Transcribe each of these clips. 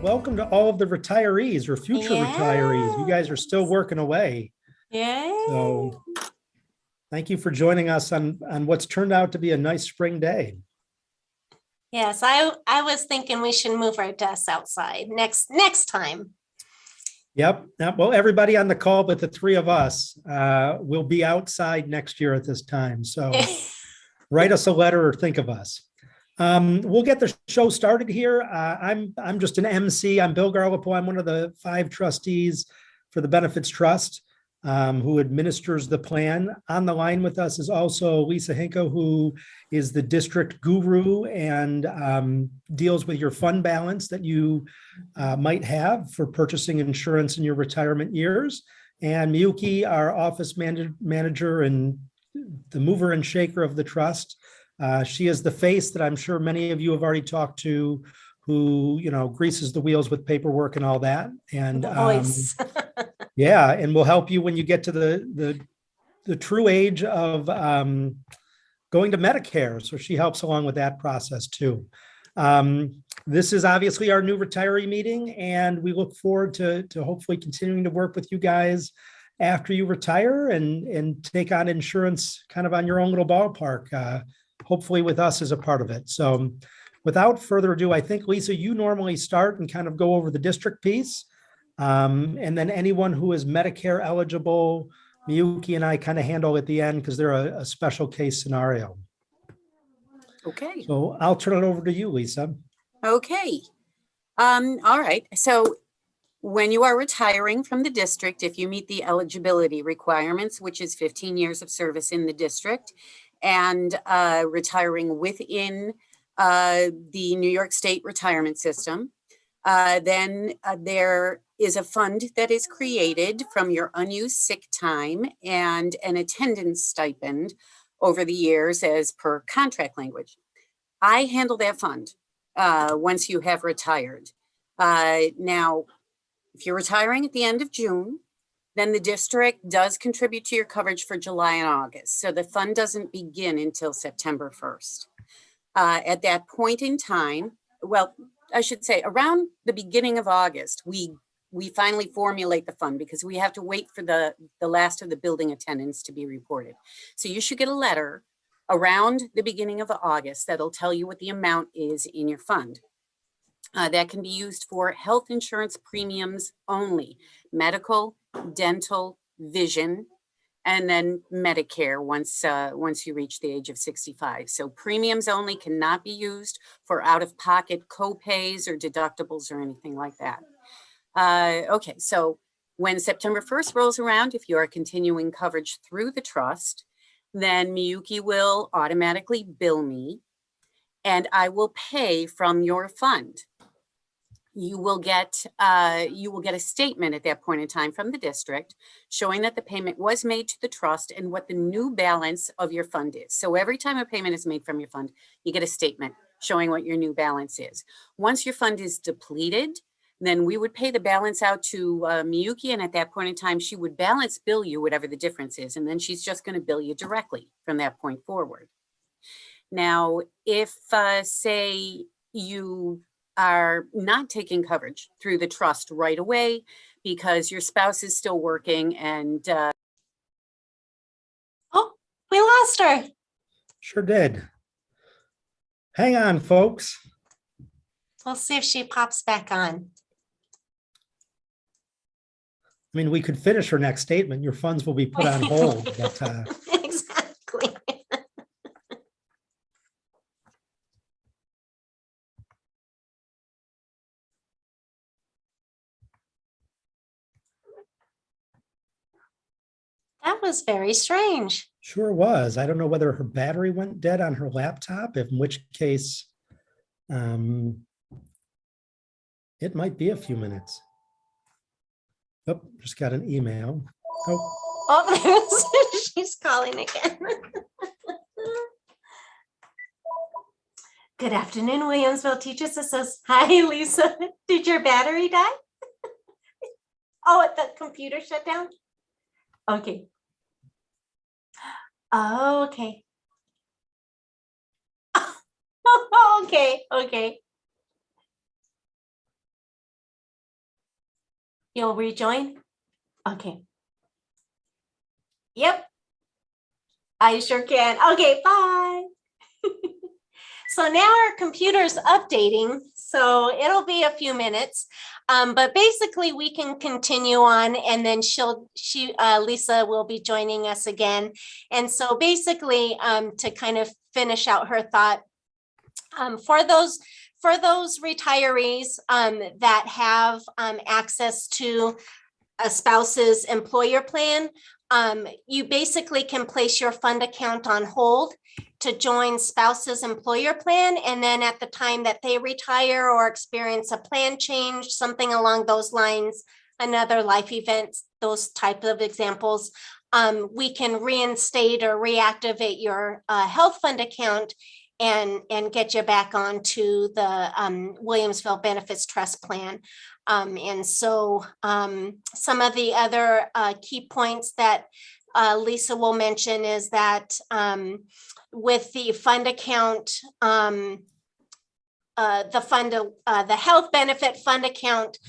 welcome to all of the retirees or future retirees. You guys are still working away. Yeah. So thank you for joining us on what's turned out to be a nice spring day. Yes, I was thinking we should move our desks outside next time. Yep. Well, everybody on the call but the three of us will be outside next year at this time. So write us a letter or think of us. We'll get the show started here. I'm just an MC. I'm Bill Garlipo. I'm one of the 5 trustees for the Benefits Trust, who administers the plan. On the line with us is also Lisa Hinko, who is the district guru and deals with your fund balance that you might have for purchasing insurance in your retirement years. And Miyuki, our office manager and the mover and shaker of the trust. She is the face that I'm sure many of you have already talked to, who, greases the wheels with paperwork and all that. And Voice. yeah, and will help you when you get to the true age of going to Medicare. So she helps along with that process too. This is obviously our new retiree meeting, and we look forward to hopefully continuing to work with you guys after you retire and take on insurance kind of on your own little ballpark, hopefully with us as a part of it. So without further ado, I think, Lisa, you normally start and kind of go over the district piece. And then anyone who is Medicare eligible, Miyuki and I kind of handle at the end because they're a special case scenario. Okay. So I'll turn it over to you, Lisa. Okay. All right. So when you are retiring from the district, if you meet the eligibility requirements, which is 15 years of service in the district, and retiring within the New York State retirement system, then there is a fund that is created from your unused sick time and an attendance stipend over the years as per contract language. I handle that fund once you have retired. Now, if you're retiring at the end of June, then the district does contribute to your coverage for July and August. So the fund doesn't begin until September 1st. At that point in time, well, I should say around the beginning of August, we finally formulate the fund because we have to wait for the last of the building attendants to be reported. So you should get a letter around the beginning of August that'll tell you what the amount is in your fund. That can be used for health insurance premiums only, medical, dental, vision, and then Medicare once you reach the age of 65. So premiums only, cannot be used for out-of-pocket co-pays or deductibles or anything like that. Okay, so when September 1st rolls around, if you are continuing coverage through the trust, then Miyuki will automatically bill me and I will pay from your fund. You will get a statement at that point in time from the district showing that the payment was made to the trust and what the new balance of your fund is. So every time a payment is made from your fund, you get a statement showing what your new balance is. Once your fund is depleted, then we would pay the balance out to Miyuki, and at that point in time, she would balance bill you whatever the difference is, and then she's just going to bill you directly from that point forward. Now, if say you are not taking coverage through the trust right away because your spouse is still working and Oh, we lost her. Sure did. Hang on, folks. We'll see if she pops back on. I mean, we could finish her next statement. Your funds will be put on hold. But, Exactly. That was very strange. sure was. I don't know whether her battery went dead on her laptop, in which case it might be a few minutes. Oh, just got an email. Oh, Oh, she's calling again. Good afternoon, Williamsville Teachers Association. Hi, Lisa. Did your battery die? Oh, the computer shut down? Okay. Oh, okay. Okay, okay. You'll rejoin? Okay. Yep. I sure can. Okay, bye. So now our computer's updating, so it'll be a few minutes. But basically we can continue on, and then Lisa will be joining us again. And so basically, to kind of finish out her thought, for those retirees that have access to a spouse's employer plan, you basically can place your fund account on hold to join spouse's employer plan. And then at the time that they retire or experience a plan change, something along those lines, another life event, those type of examples, we can reinstate or reactivate your health fund account and get you back onto the Williamsville Benefits Trust Plan. And so some of the other key points that Lisa will mention is that with the fund account, the health benefit fund account,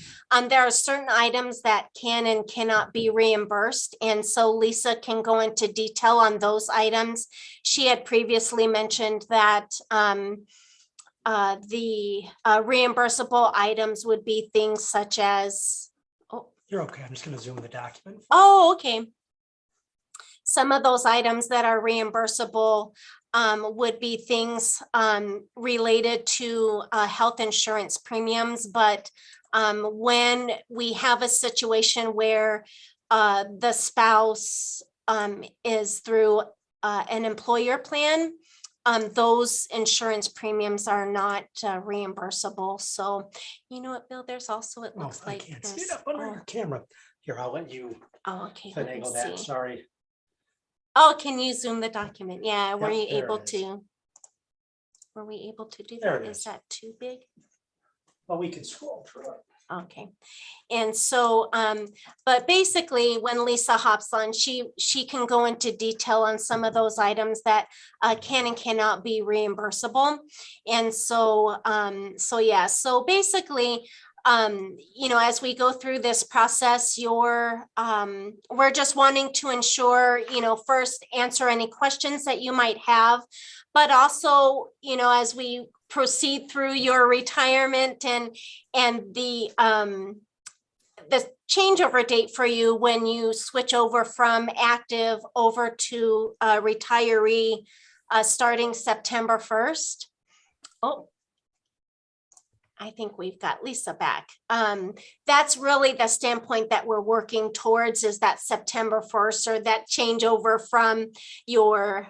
there are certain items that can and cannot be reimbursed. And so Lisa can go into detail on those items. She had previously mentioned that the reimbursable items would be things such as, You're okay. I'm just going to zoom the document. oh, okay. Some of those items that are reimbursable would be things related to health insurance premiums. But when we have a situation where the spouse is through an employer plan, those insurance premiums are not reimbursable. So, you know what, Bill, there's also, it looks I like can't see this. it up under your camera. Here, I'll let you Oh, okay, let me finagle that. see. Sorry. Oh, can you zoom the document? Yeah, were Yep, you there able it is. to? Were we able to do There that? it Is is. that too big? Well, we can scroll through it. Okay. And so, but basically when Lisa hops on, she can go into detail on some of those items that can and cannot be reimbursable. And so, yeah, so basically, you know, as we go through this process, we're just wanting to ensure, you know, first answer any questions that you might have, but also, you know, as we proceed through your retirement and the changeover date for you when you switch over from active over to retiree starting September 1st. Oh, I think we've got Lisa back. That's really the standpoint that we're working towards, is that September 1st, or that changeover from your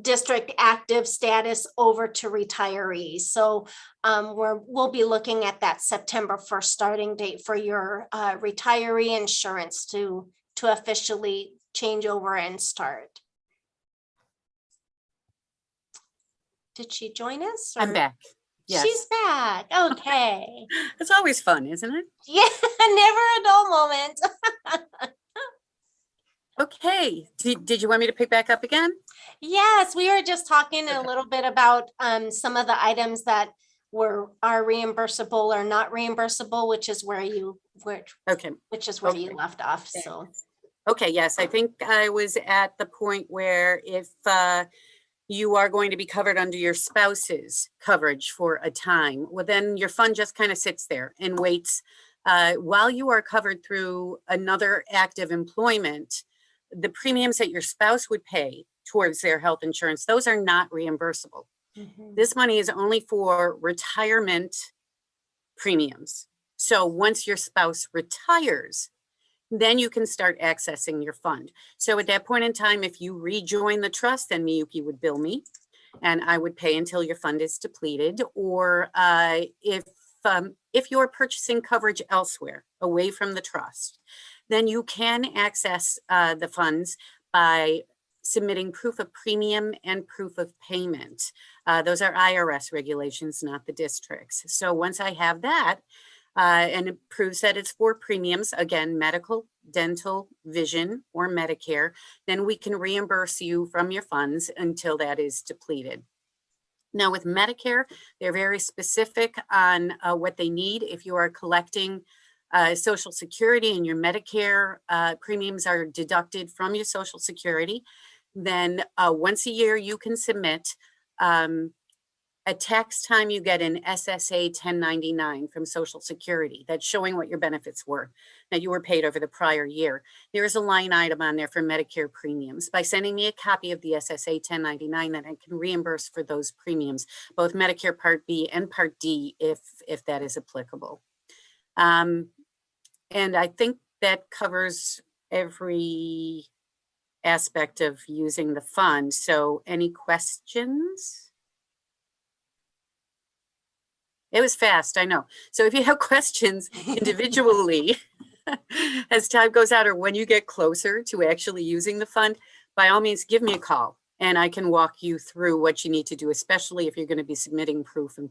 district active status over to retirees. So we'll be looking at that September 1st starting date for your retiree insurance to officially change over and start. Did she join us? I'm or- back. Yes. She's back. Okay. It's always fun, isn't it? Yeah, never a dull moment. Okay. Did you want me to pick back up again? Yes, we were just talking a Okay. little bit about some of the items that are reimbursable or not reimbursable, which is where you Okay. you left off. So Okay, yes, I think I was at the point where if you are going to be covered under your spouse's coverage for a time, well, then your fund just kind of sits there and waits while you are covered through another active employment. The premiums that your spouse would pay towards their health insurance, those are not reimbursable. This money is only for retirement premiums. So once your spouse retires, then you can start accessing your fund. So at that point in time, if you rejoin the trust, then Miyuki would bill me and I would pay until your fund is depleted. Or if you're purchasing coverage elsewhere away from the trust, then you can access the funds by submitting proof of premium and proof of payment. Those are IRS regulations, not the districts. So once I have that, and it proves that it's for premiums, again, medical, dental, vision, or Medicare, then we can reimburse you from your funds until that is depleted. Now with Medicare, they're very specific on what they need. If you are collecting Social Security and your Medicare premiums are deducted from your Social Security. Then once a year, you can submit at tax time, you get an SSA 1099 from Social Security that's showing what your benefits were that you were paid over the prior year. There is a line item on there for Medicare premiums. By sending me a copy of the SSA 1099, then I can reimburse for those premiums, both Medicare Part B and Part D, if that is applicable. And I think that covers every aspect of using the fund. So any questions? It was fast, I know. So if you have questions individually, as time goes out or when you get closer to actually using the fund, by all means, give me a call and I can walk you through what you need to do, especially if you're going to be submitting proof of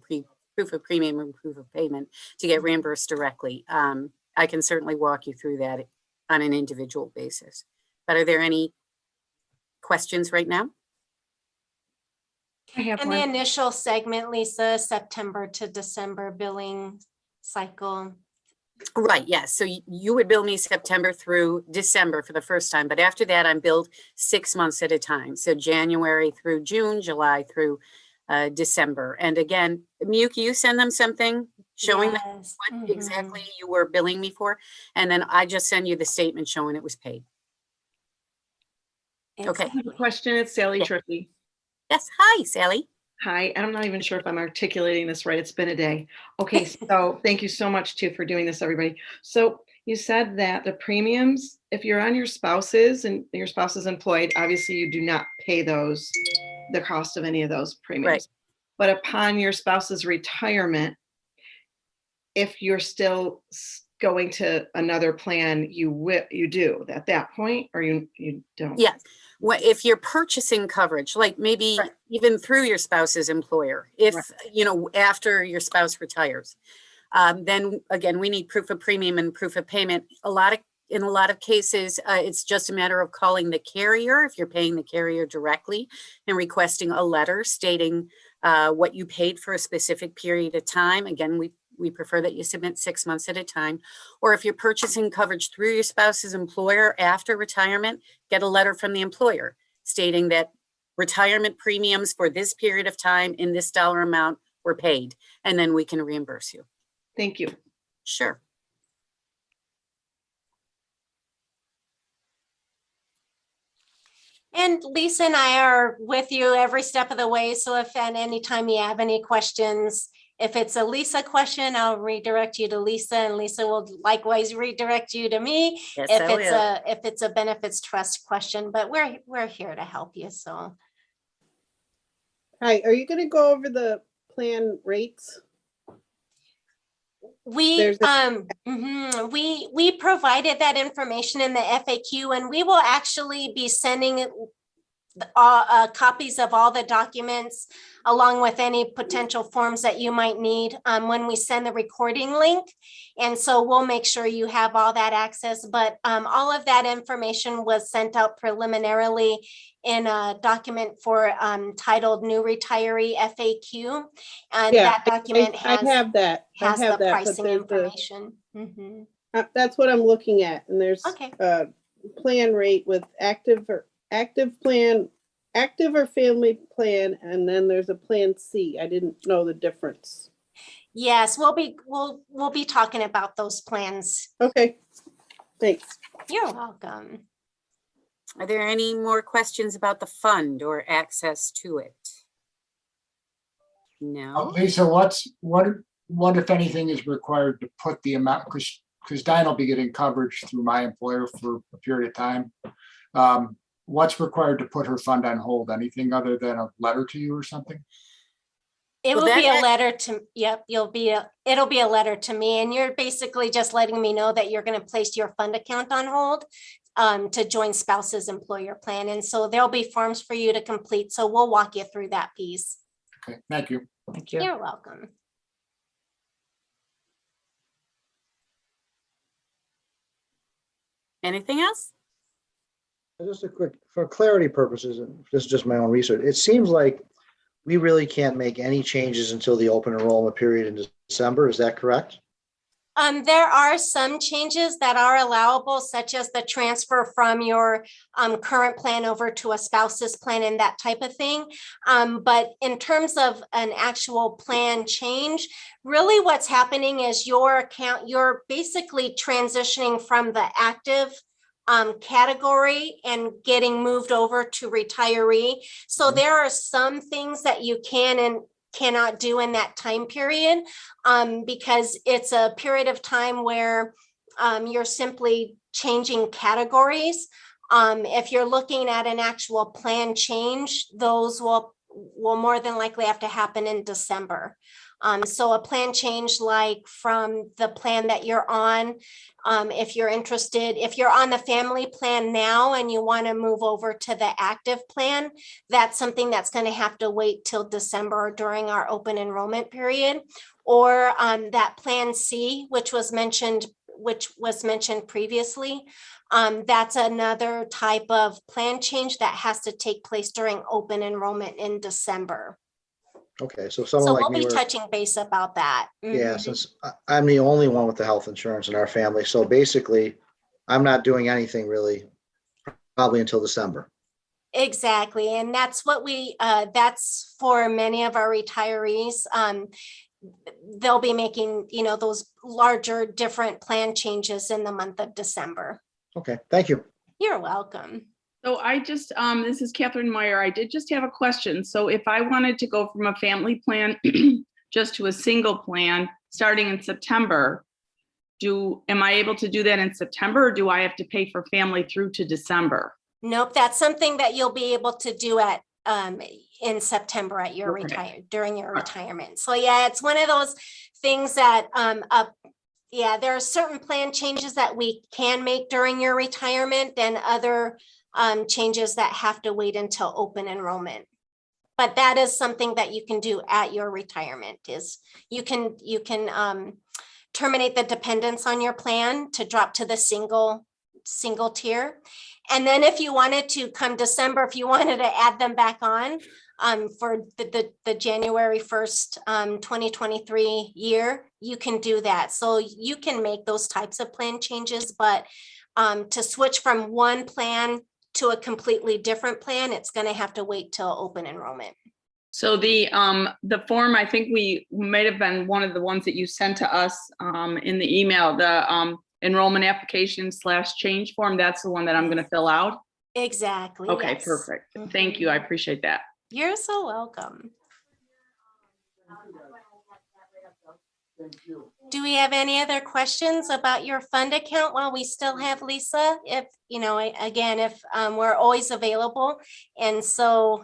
premium and proof of payment to get reimbursed directly. I can certainly walk you through that on an individual basis. But are there any questions right now? I have And the one. initial segment, Lisa, September to December billing cycle. Right, yes. So you would bill me September through December for the first time, but after that, I'm billed 6 months at a time. So January through June, July through December. And again, Miyuki, you send them something showing them Yes. what Mhm. exactly you were billing me for, and then I just send you the statement showing it was paid. Okay. I have a question. It's Sally Yeah. Triffy. Yes, hi, Sally. Hi, and I'm not even sure if I'm articulating this right. It's been a day. Okay, so thank you so much too for doing this, everybody. So you said that the premiums, if you're on your spouses and your spouse is employed, obviously you do not pay those, the cost of any of those premiums. Right. But upon your spouse's retirement, if you're still going to another plan, you do at that point, or you don't? Yes. Well, if you're purchasing coverage, like maybe Right. even through your spouse's employer, if, Right. you know, after your spouse retires, then again, we need proof of premium and proof of payment. In a lot of cases, it's just a matter of calling the carrier if you're paying the carrier directly and requesting a letter stating what you paid for a specific period of time. Again, we prefer that you submit 6 months at a time. Or if you're purchasing coverage through your spouse's employer after retirement, get a letter from the employer stating that retirement premiums for this period of time in this dollar amount were paid, and then we can reimburse you. Thank you. Sure. And Lisa and I are with you every step of the way. So if at any time you have any questions, if it's a Lisa question, I'll redirect you to Lisa, and Lisa will likewise redirect you to me. Yes, If I it's will. if it's a benefits trust question, but we're here to help you. So Hi, are you gonna go over the plan rates? we There's we provided that information in the FAQ, and we will actually be sending copies of all the documents along with any potential forms that you might need when we send the recording link. And so we'll make sure you have all that access, but all of that information was sent out preliminarily in a document for titled New Retiree FAQ. And Yeah, that document I have that. I has have the that, but pricing there's the, information. Mhm. that's what I'm looking at, and there's Okay. plan rate with active plan, active or family plan, and then there's a plan C. I didn't know the difference. Yes, we'll be talking about those plans. Okay, thanks. You're welcome. Are there any more questions about the fund or access to it? No. Lisa, what if anything is required to put the amount, because Diane will be getting coverage through my employer for a period of time. What's required to put her fund on hold? Anything other than a letter to you or something? It Well, will be a that- letter to, yep, it'll be a letter to me, and you're basically just letting me know that you're gonna place your fund account on hold to join spouse's employer plan. And so there'll be forms for you to complete. So we'll walk you through that piece. Okay, thank you. Thank you. You're welcome. Anything else? Just a quick, for clarity purposes, and this is just my own research, it seems like we really can't make any changes until the open enrollment period in December. Is that correct? There are some changes that are allowable, such as the transfer from your current plan over to a spouse's plan and that type of thing. But in terms of an actual plan change, really what's happening is your account, you're basically transitioning from the active category and getting moved over to retiree. So there are some things that you can and cannot do in that time period because it's a period of time where you're simply changing categories. If you're looking at an actual plan change, those will more than likely have to happen in December. So a plan change like from the plan that you're on, if you're interested, if you're on the family plan now and you want to move over to the active plan, that's something that's going to have to wait till December during our open enrollment period. Or that plan C, which was mentioned previously, that's another type of plan change that has to take place during open enrollment in December. Okay, so So someone like we'll me, be where- touching base about that. yeah, Mhm. since I'm the only one with the health insurance in our family, so basically, I'm not doing anything really, probably until December. Exactly. And that's what that's for many of our retirees. They'll be making, those larger different plan changes in the month of December. Okay, thank you. You're welcome. So I just, this is Catherine Meyer. I did just have a question. So if I wanted to go from a family plan just to a single plan starting in September, am I able to do that in September, or do I have to pay for family through to December? Nope, that's something that you'll be able to do at in September at your Okay. during your retirement. So yeah, it's one of those things that there are certain plan changes that we can make during your retirement and other changes that have to wait until open enrollment. But that is something that you can do at your retirement. Is you can terminate the dependence on your plan to drop to the single tier. And then if you wanted to come December, if you wanted to add them back on for the January 1st, 2023 year, you can do that. So you can make those types of plan changes, but to switch from one plan to a completely different plan, it's going to have to wait till open enrollment. So the form, I think we might have been one of the ones that you sent to us in the email, the enrollment application / change form. That's the one that I'm going to fill out. Exactly. Okay, yes. perfect. Thank you. I appreciate that. You're so welcome. Do we have any other questions about your fund account while we still have Lisa? If, again, if we're always available. And so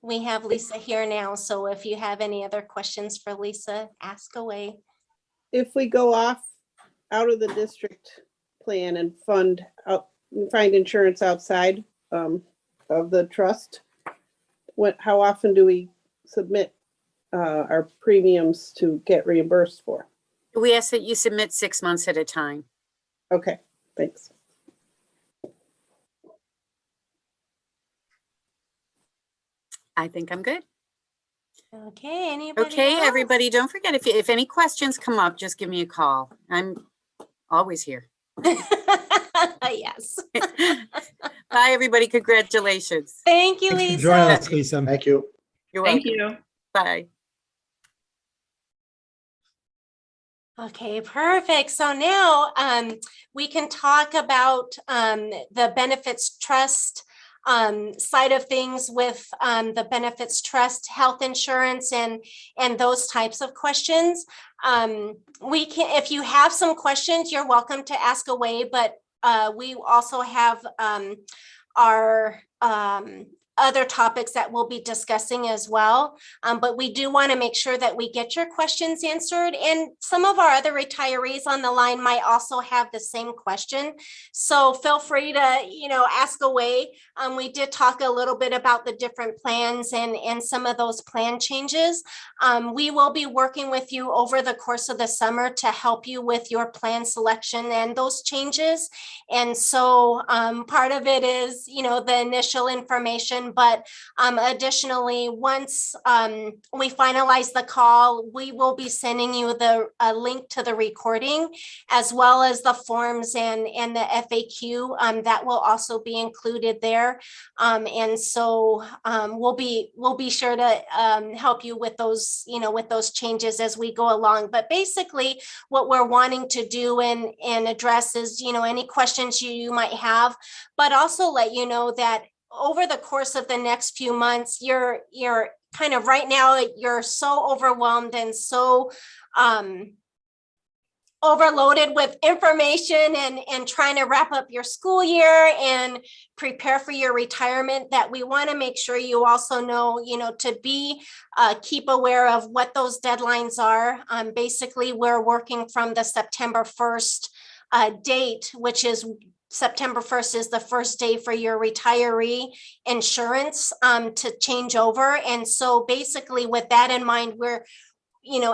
we have Lisa here now. So if you have any other questions for Lisa, ask away. If we go out of the district plan and find insurance outside of the trust, how often do we submit our premiums to get reimbursed for? We ask that you submit 6 months at a time. Okay, thanks. I think I'm good. Okay, anybody Okay, else? everybody, don't forget, if any questions come up, just give me a call. I'm always here. Yes. Bye, everybody. Congratulations. Thank you, Thanks for joining Lisa. us, Lisa. Thank you. You're Thank welcome. you. Bye. Okay, perfect. So now we can talk about the benefits trust side of things with the benefits trust, health insurance, and those types of questions. We can, if you have some questions, you're welcome to ask away, but we also have our other topics that we'll be discussing as well. But we do want to make sure that we get your questions answered. And some of our other retirees on the line might also have the same question. So feel free to, ask away. We did talk a little bit about the different plans and some of those plan changes. We will be working with you over the course of the summer to help you with your plan selection and those changes. And so part of it is, the initial information transition. But additionally, once we finalize the call, we will be sending you a link to the recording, as well as the forms and the FAQ that will also be included there. And so we'll be sure to help you with those, with those changes as we go along. But basically, what we're wanting to do and address is, any questions you might have, but also let you know that over the course of the next few months, you're kind of right now, you're so overwhelmed and so overloaded with information and trying to wrap up your school year and prepare for your retirement, that we want to make sure you also know, to keep aware of what those deadlines are. Basically, we're working from the September 1st date, which is September 1st is the first day for your retiree insurance to change over. And so basically with that in mind, we're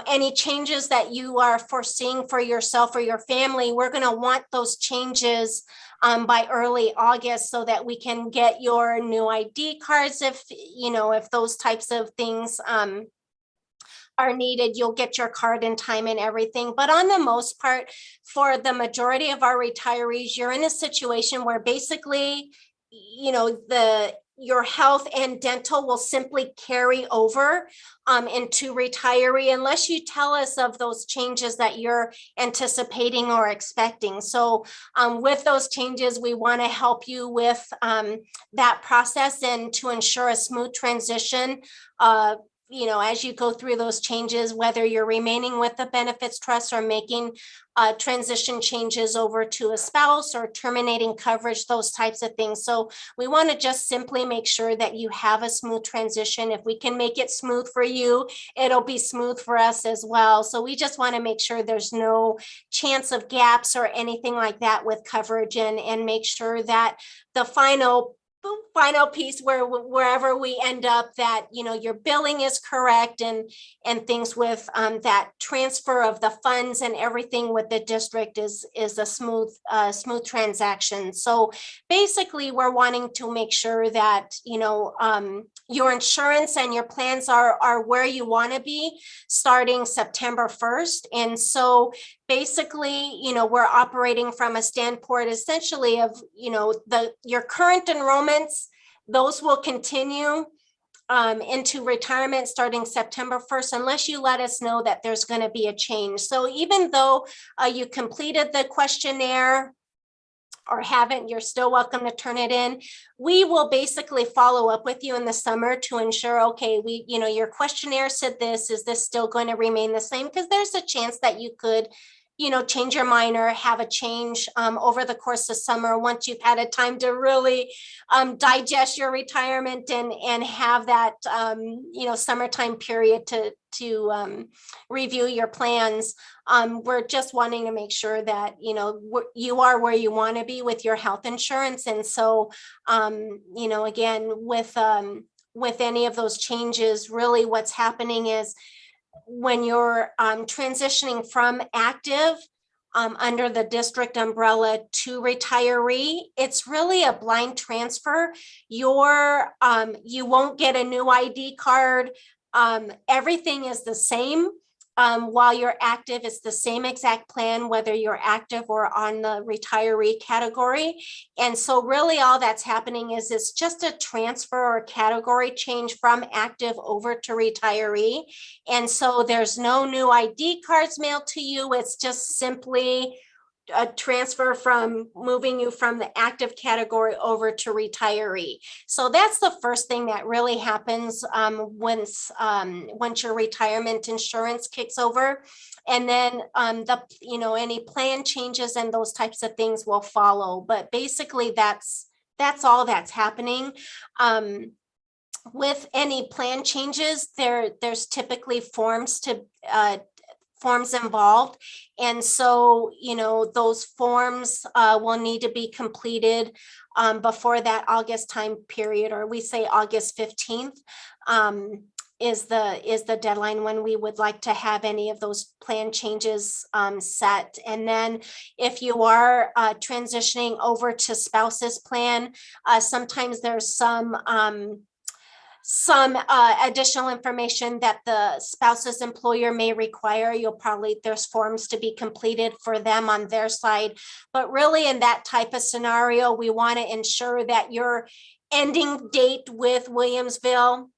any changes that you are foreseeing for yourself or your family, we're going to want those changes by early August so that we can get your new ID cards. If those types of things are needed, you'll get your card in time and everything. But on the most part, for the majority of our retirees, you're in a situation where basically, your health and dental will simply carry over into retiree unless you tell us of those changes that you're anticipating or expecting. So with those changes, we want to help you with that process and to ensure a smooth transition. As you go through those changes, whether you're remaining with the benefits trust or making transition changes over to a spouse or terminating coverage, those types of things. So we want to just simply make sure that you have a smooth transition. If we can make it smooth for you, it'll be smooth for us as well. So we just want to make sure there's no chance of gaps or anything like that with coverage, and make sure that the final piece wherever we end up, that your billing is correct and things with that transfer of the funds and everything with the district is a smooth transaction. So basically we're wanting to make sure that your insurance and your plans are where you want to be starting September 1st. And so basically, we're operating from a standpoint essentially of, your current enrollments, those will continue into retirement starting September 1st, unless you let us know that there's going to be a change. So even though you completed the questionnaire or haven't, you're still welcome to turn it in. We will basically follow up with you in the summer to ensure, okay, your questionnaire said this, is this still going to remain the same? Because there's a chance that you could change your mind or have a change over the course of summer once you've had a time to really digest your retirement and have that summertime period to review your plans. We're just wanting to make sure that you are where you want to be with your health insurance. And so again, with any of those changes, really what's happening is when you're transitioning from active under the district umbrella to retiree, it's really a blind transfer. You won't get a new ID card. Everything is the same. While you're active, it's the same exact plan, whether you're active or on the retiree category. And so really all that's happening is it's just a transfer or category change from active over to retiree. And so there's no new ID cards mailed to you. It's just simply a transfer from moving you from the active category over to retiree. So that's the first thing that really happens once your retirement insurance kicks over. And then any plan changes and those types of things will follow. But basically that's all that's happening. With any plan changes, there's typically forms involved. And so, those forms will need to be completed before that August time period, or we say August 15th. is the deadline when we would like to have any of those plan changes set. And then if you are transitioning over to spouse's plan, sometimes there's some additional information that the spouse's employer may require. There's forms to be completed for them on their side. But really in that type of scenario, we want to ensure that your ending date with Williamsville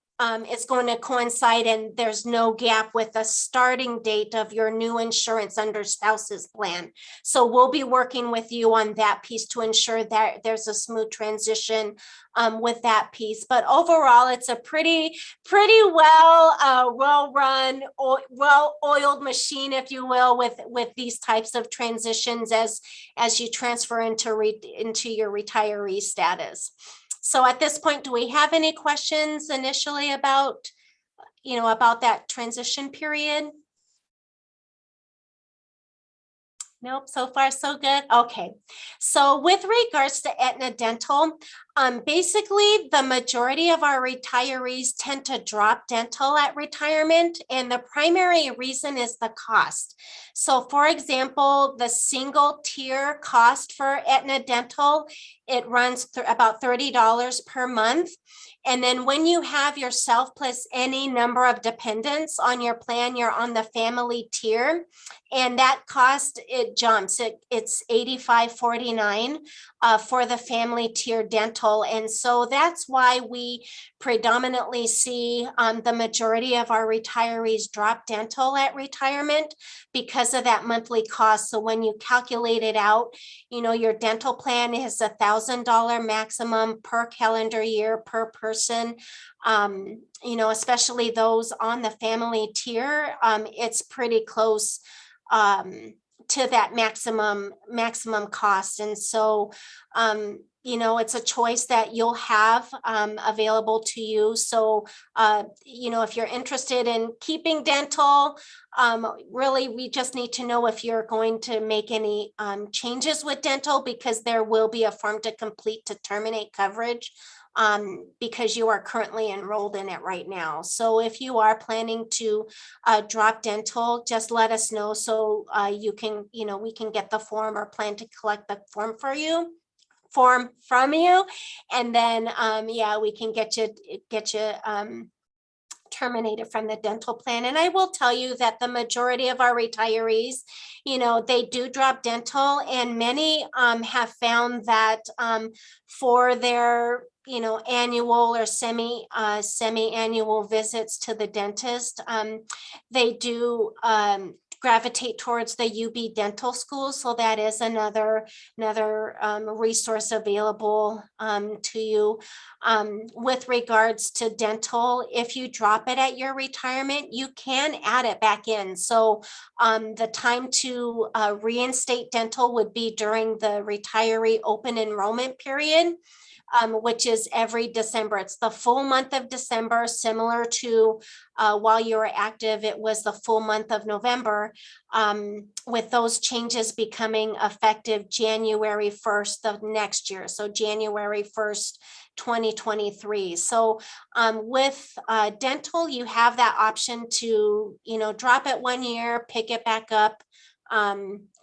is going to coincide and there's no gap with the starting date of your new insurance under spouse's plan. So we'll be working with you on that piece to ensure that there's a smooth transition with that piece. But overall, it's a pretty well-run, well-oiled machine, if you will, with these types of transitions as you transfer into your retiree status. So at this point, do we have any questions initially about that transition period? Nope, so far so good. Okay, so with regards to Aetna Dental, basically the majority of our retirees tend to drop dental at retirement, and the primary reason is the cost. So for example, the single tier cost for Aetna Dental, it runs about $30 per month. And then when you have yourself plus any number of dependents on your plan, you're on the family tier, and that cost, it jumps. It's $85.49 for the family tier dental. And so that's why we predominantly see the majority of our retirees drop dental at retirement because of that monthly cost. So when you calculate it out, your dental plan is $1,000 maximum per calendar year per person. Especially those on the family tier, it's pretty close to that maximum cost. And so, it's a choice that you'll have available to you. So, if you're interested in keeping dental, really, we just need to know if you're going to make any changes with dental, because there will be a form to complete to terminate coverage because you are currently enrolled in it right now. So if you are planning to drop dental, just let us know so we can get the form or plan to collect the form from you. And then, we can get you terminated from the dental plan. And I will tell you that the majority of our retirees, they do drop dental, and many have found that for their annual or semi-annual visits to the dentist, they do gravitate towards the UB dental school. So that is another resource available to you. With regards to dental, if you drop it at your retirement, you can add it back in. So the time to reinstate dental would be during the retiree open enrollment period, which is every December. It's the full month of December, similar to while you were active, it was the full month of November, with those changes becoming effective January 1st of next year. So January 1st, 2023. So with dental, you have that option to, drop it 1 year, pick it back up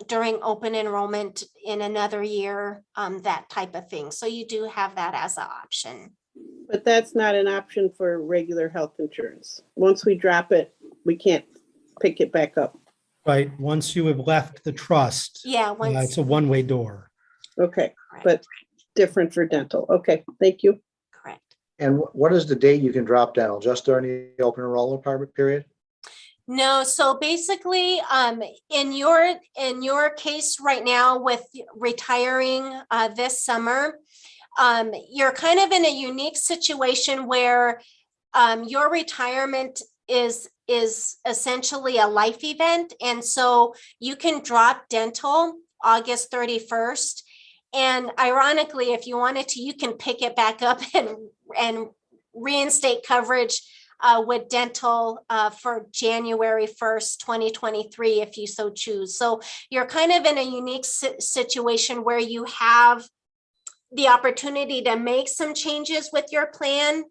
during open enrollment in another year, that type of thing. So you do have that as an option. But that's not an option for regular health insurance. Once we drop it, we can't pick it back up. Right. Once you have left the trust, Yeah, it's a one-way door. Okay, correct, but different for dental. Okay, thank you. correct. And what is the date you can drop dental? Just during the open enrollment period? No, so basically, in your case right now with retiring this summer, you're kind of in a unique situation where your retirement is essentially a life event, and so you can drop dental August 31st. And ironically, if you wanted to, you can pick it back up and reinstate coverage with dental for January 1st, 2023, if you so choose. So you're kind of in a unique situation where you have the opportunity to make some changes with your plan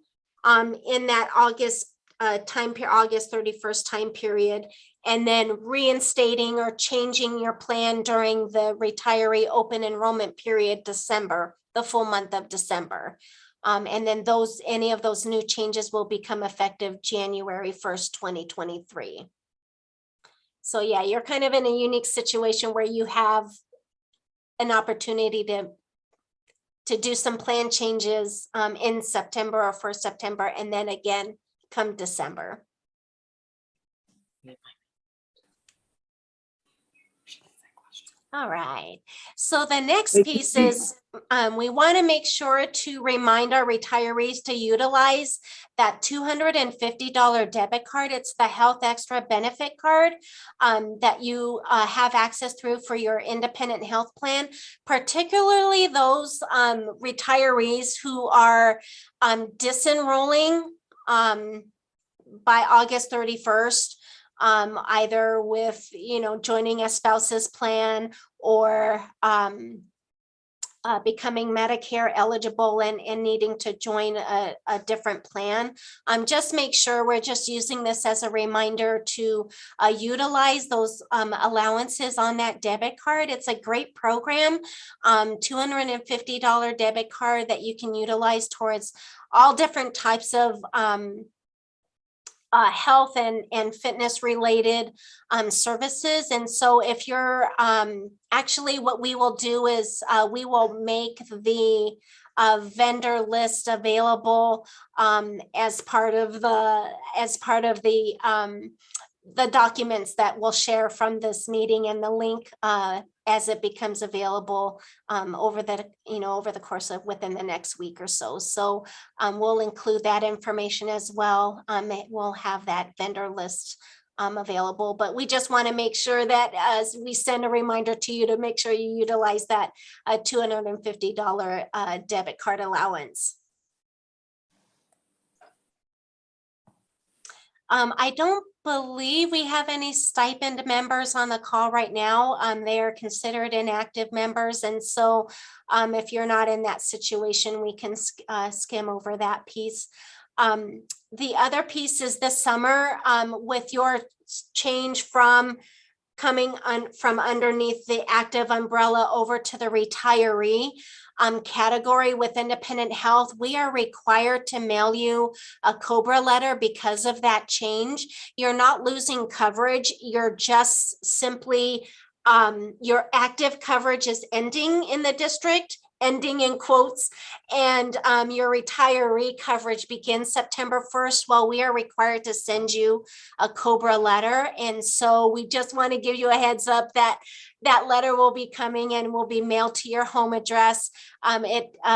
in that August August 31st time period, and then reinstating or changing your plan during the retiree open enrollment period, December, the full month of December. And then any of those new changes will become effective January 1st, 2023. So yeah, you're kind of in a unique situation where you have an opportunity to do some plan changes in September or for September, and then again, come December. All right, so the next piece is we want to make sure to remind our retirees to utilize that $250 debit card. It's the Health Extra Benefit Card that you have access through for your independent health plan, particularly those retirees who are disenrolling by August 31st. Either with, joining a spouse's plan or becoming Medicare eligible and needing to join a different plan. Just make sure we're just using this as a reminder to utilize those allowances on that debit card. It's a great program, $250 debit card that you can utilize towards all different types of health and fitness related services. And so if you're actually, what we will do is we will make the vendor list available as part of the documents that we'll share from this meeting, and the link as it becomes available over the course of within the next week or so. So we'll include that information as well. We'll have that vendor list available, but we just want to make sure that as we send a reminder to you to make sure you utilize that $250 debit card allowance. I don't believe we have any stipend members on the call right now. They are considered inactive members. And so if you're not in that situation, we can skim over that piece. The other piece is this summer, with your change from coming from underneath the active umbrella over to the retiree category with independent health, we are required to mail you a COBRA letter because of that change. You're not losing coverage. You're just simply, your active coverage is ending in the district, ending in quotes, and your retiree coverage begins September 1st, while we are required to send you a COBRA letter. And so we just want to give you a heads up that that letter will be coming and will be mailed to your home address.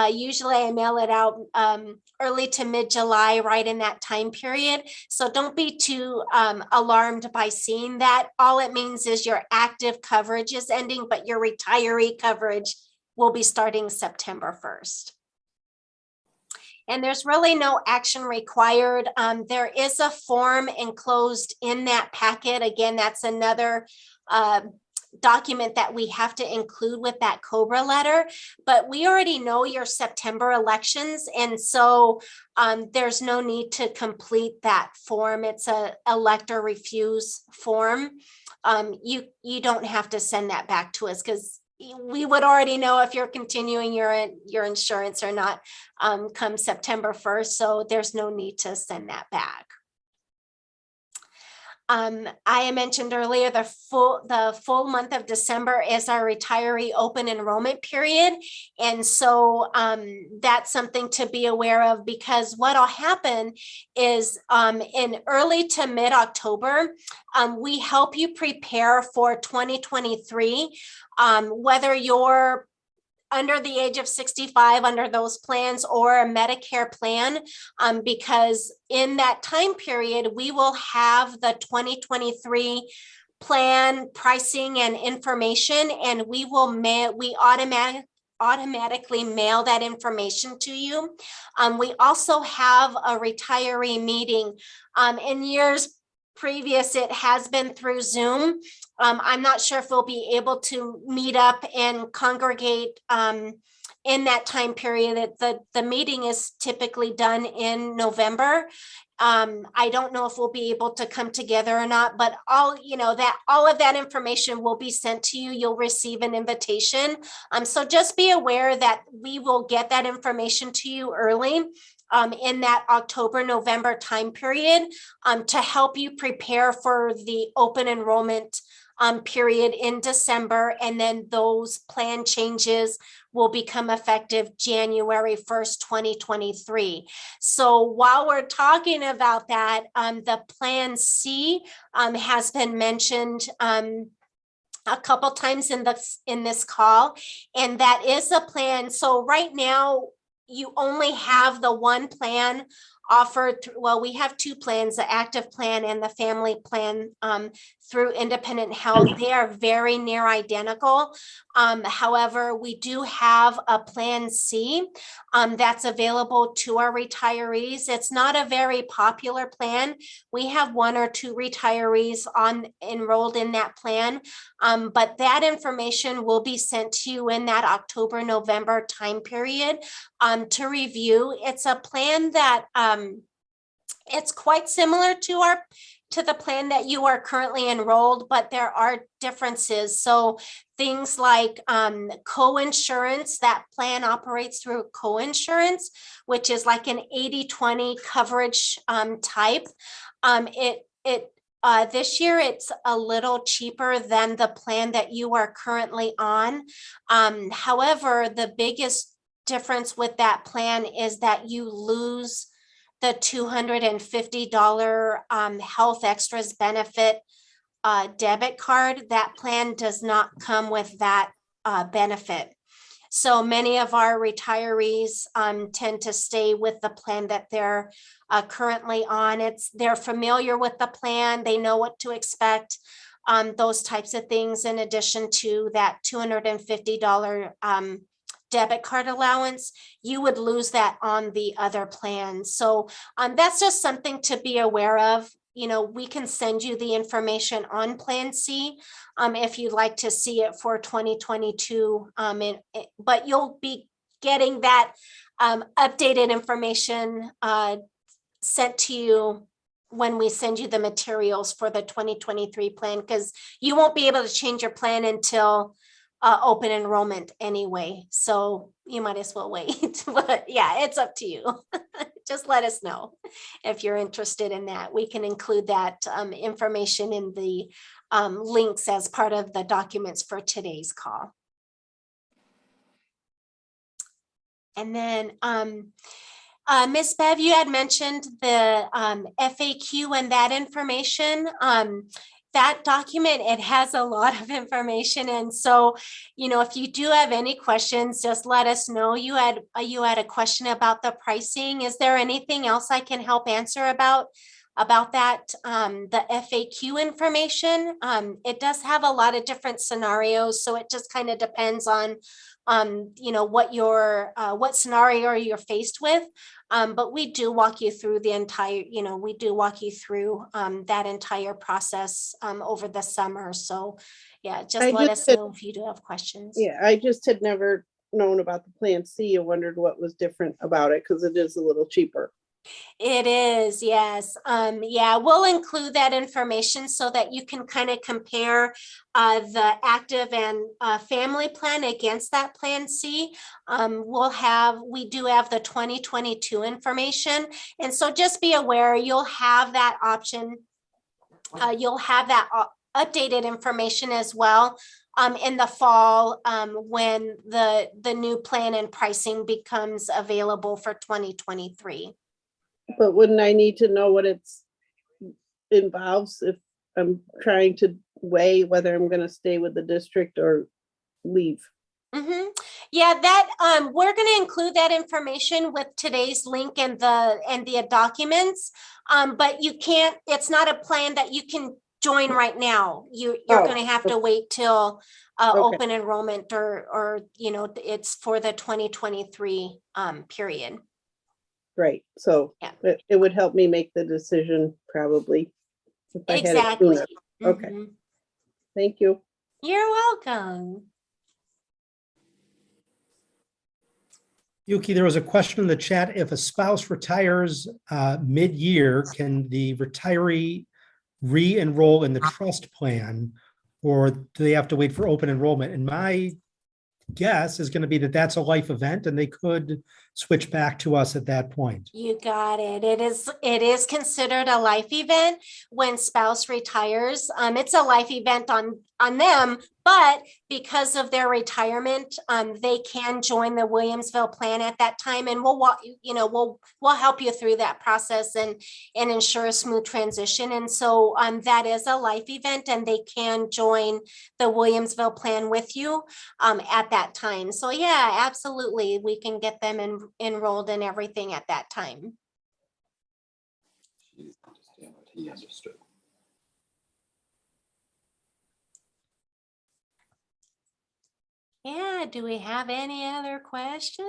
Usually I mail it out early to mid-July, right in that time period. So don't be too alarmed by seeing that. All it means is your active coverage is ending, but your retiree coverage will be starting September 1st. And there's really no action required. There is a form enclosed in that packet. Again, that's another document that we have to include with that COBRA letter, but we already know your September elections. And so there's no need to complete that form. It's a elect or refuse form. You don't have to send that back to us because we would already know if you're continuing your insurance or not come September 1st. So there's no need to send that back. I mentioned earlier the full month of December is our retiree open enrollment period. And so that's something to be aware of, because what'll happen is in early to mid-October, we help you prepare for 2023, whether you're under the age of 65 under those plans or a Medicare plan, because in that time period, we will have the 2023 plan pricing and information, and we automatically mail that information to you. We also have a retiree meeting. In years previous, it has been through Zoom. I'm not sure if we'll be able to meet up and congregate in that time period. The meeting is typically done in November. I don't know if we'll be able to come together or not, but all of that information will be sent to you. You'll receive an invitation. So just be aware that we will get that information to you early in that October, November time period to help you prepare for the open enrollment period in December. And then those plan changes will become effective January 1st, 2023. So while we're talking about that, the Plan C has been mentioned a couple times in this call, and that is a plan. So right now, you only have the one plan offered. Well, we have two plans, the active plan and the family plan through Independent Health. They are very near identical. However, we do have a Plan C that's available to our retirees. It's not a very popular plan. We have 1 or 2 retirees enrolled in that plan, but that information will be sent to you in that October, November time period to review. It's a plan that it's quite similar to the plan that you are currently enrolled, but there are differences. So things like co-insurance, that plan operates through co-insurance, which is like an 80-20 coverage type. This year, it's a little cheaper than the plan that you are currently on. However, the biggest difference with that plan is that you lose the $250 health extras benefit debit card. That plan does not come with that benefit. So many of our retirees tend to stay with the plan that they're currently on. They're familiar with the plan. They know what to expect, those types of things, in addition to that $250 debit card allowance. You would lose that on the other plan. So that's just something to be aware of. We can send you the information on Plan C if you'd like to see it for 2022. But you'll be getting that updated information sent to you when we send you the materials for the 2023 plan, because you won't be able to change your plan until open enrollment anyway. So you might as well wait. But yeah, it's up to you. Just let us know if you're interested in that. We can include that information in the links as part of the documents for today's call. And then Ms. Bev, you had mentioned the FAQ and that information. That document, it has a lot of information. And so, if you do have any questions, just let us know. You had a question about the pricing. Is there anything else I can help answer about that, the FAQ information? It does have a lot of different scenarios. So it just kind of depends on what scenario you're faced with. But we do walk you through the entire, that entire process over the summer. So yeah, just let us know if you do have questions. Yeah, I just had never known about the Plan C and wondered what was different about it, because it is a little cheaper. It is, yes. Yeah, we'll include that information so that you can kind of compare the active and family plan against that Plan C. We do have the 2022 information. And so just be aware, you'll have that option. You'll have that updated information as well in the fall when the new plan and pricing becomes available for 2023. But wouldn't I need to know what it's involves if I'm trying to weigh whether I'm going to stay with the district or leave? Mm-hmm. Yeah, that we're going to include that information with today's link and the documents. But you can't. It's not a plan that you can join right now. You're going to have to wait till open enrollment or it's for the 2023 period. Right. So yeah, it would help me make the decision probably if I had it sooner. Okay. Mm-hmm. Thank you. You're welcome. Yuki, there was a question in the chat. If a spouse retires mid-year, can the retiree re-enroll in the trust plan, or do they have to wait for open enrollment? And my guess is going to be that that's a life event and they could switch back to us at that point. You got it. It is considered a life event when spouse retires. It's a life event on them, but because of their retirement, they can join the Williamsville plan at that time, and we'll help you through that process and ensure a smooth transition. And so that is a life event, and they can join the Williamsville plan with you at that time. So yeah, absolutely, we can get them enrolled in everything at that time. He didn't understand what he understood. Yeah, do we have any other questions?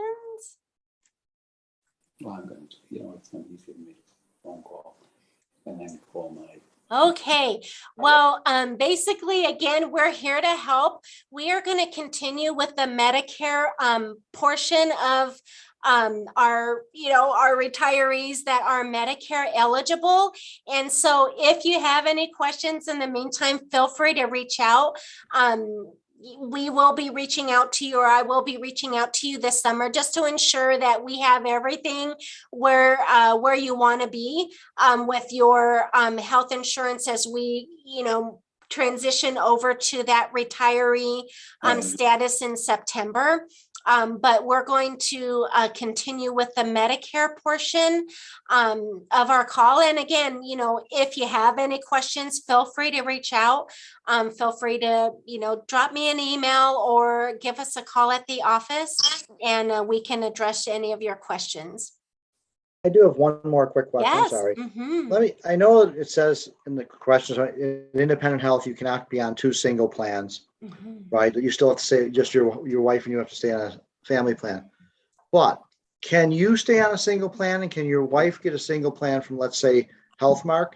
Well, I'm going to, it's going to be giving me a phone call and then call my. Okay, well, basically, again, we're here to help. We are going to continue with the Medicare portion of our retirees that are Medicare eligible. And so if you have any questions in the meantime, feel free to reach out. We will be reaching out to you, or I will be reaching out to you this summer, just to ensure that we have everything where you want to be with your health insurance as we, transition over to that retiree status in September. But we're going to continue with the Medicare portion of our call. And again, if you have any questions, feel free to reach out. Feel free to, drop me an email or give us a call at the office, and we can address any of your questions. I do have one more quick question. Yes. Sorry. Mhm. I know it says in the questions, in independent health, you cannot be on 2 single plans, Mhm. right? You still have to say just your wife and you have to stay on a family plan. But can you stay on a single plan, and can your wife get a single plan from, let's say, HealthMark?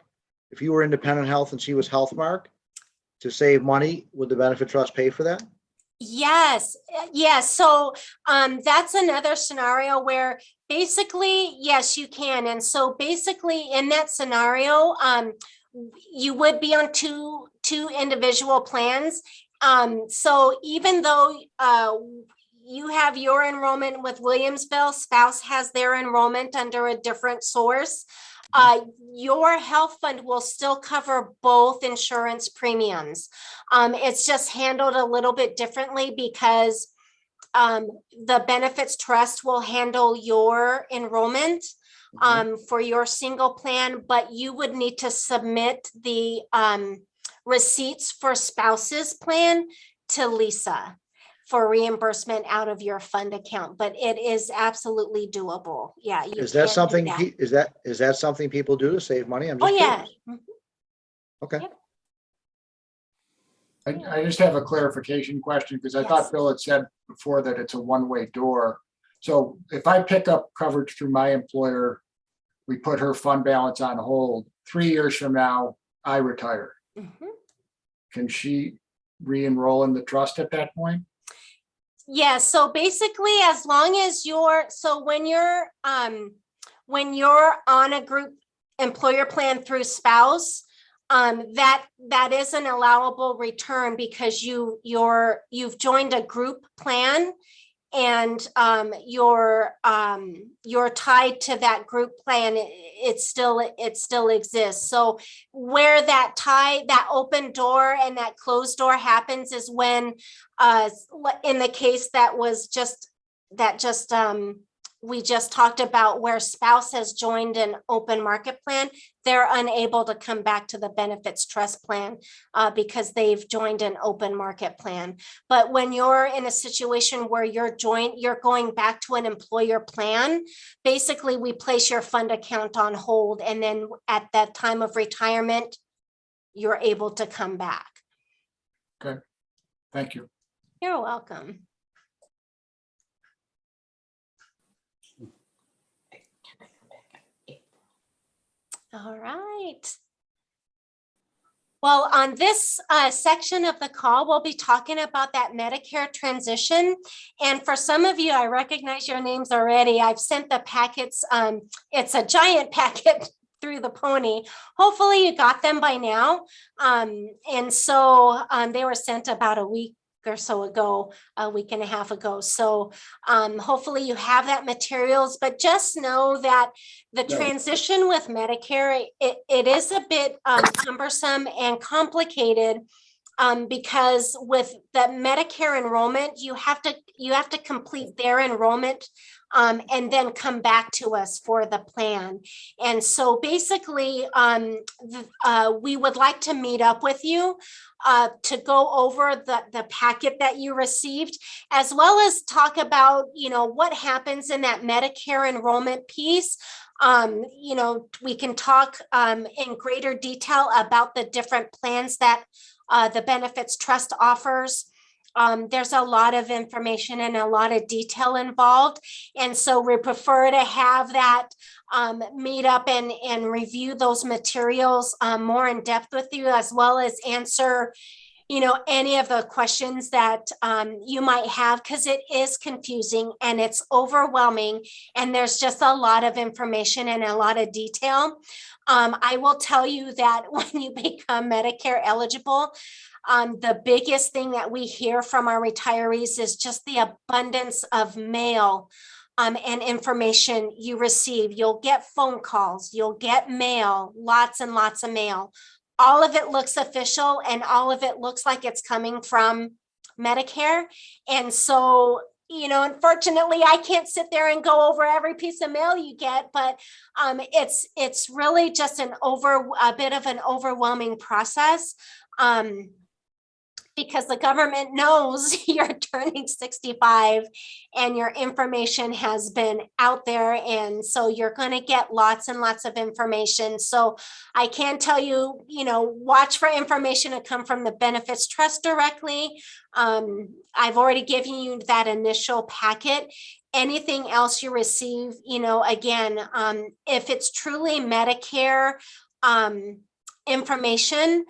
If you were independent health and she was HealthMark, to save money, would the benefit trust pay for that? Yes. So that's another scenario where basically, yes, you can. And so basically in that scenario, you would be on two individual plans. So even though you have your enrollment with Williamsville, spouse has their enrollment under a different source, your health fund will still cover both insurance premiums. It's just handled a little bit differently because the benefits trust will handle your enrollment for your single plan, but you would need to submit the receipts for spouse's plan to Lisa for reimbursement out of your fund account, but it is absolutely doable. Yeah. Is that something, is that something people do to save money? I'm Oh, just yeah. curious. Okay. Yep. I just have a clarification question, because I Yes. thought Bill had said before that it's a one-way door. So if I pick up coverage through my employer, we put her fund balance on hold, 3 years from now, I retire. Mhm. Can she re-enroll in the trust at that point? Yeah, so basically, as long as when you're on a group employer plan through spouse, that is an allowable return because you've joined a group plan, and you're tied to that group plan. It still exists. So where that open door and that closed door happens is when in the case we just talked about, where spouse has joined an open market plan, they're unable to come back to the benefits trust plan because they've joined an open market plan. But when you're in a situation where you're going back to an employer plan, basically we place your fund account on hold, and then at that time of retirement, you're able to come back. Okay, thank you. You're welcome. All right. Well, on this section of the call, we'll be talking about that Medicare transition. And for some of you, I recognize your names already. I've sent the packets. It's a giant packet through the pony. Hopefully you got them by now. And so they were sent about a week or so ago, a week and a half ago. So hopefully you have that materials, but just know that the transition with Medicare, it is a bit cumbersome and complicated because with the Medicare enrollment, you have to complete their enrollment and then come back to us for the plan. And so basically, we would like to meet up with you to go over the packet that you received, as well as talk about, what happens in that Medicare enrollment piece. We can talk in greater detail about the different plans that the Benefits Trust offers. There's a lot of information and a lot of detail involved. And so we prefer to have that meet up and review those materials more in depth with you, as well as answer any of the questions that you might have, because it is confusing and it's overwhelming and there's just a lot of information and a lot of detail. I will tell you that when you become Medicare eligible, the biggest thing that we hear from our retirees is just the abundance of mail and information you receive. You'll get phone calls, you'll get mail, lots and lots of mail. All of it looks official and all of it looks like it's coming from Medicare. And so, unfortunately, I can't sit there and go over every piece of mail you get, but it's really just a bit of an overwhelming process. Because the government knows you're turning 65 and your information has been out there. And so you're going to get lots and lots of information. So I can tell you, watch for information to come from the Benefits Trust directly. I've already given you that initial packet. Anything else you receive, again, if it's truly Medicare information,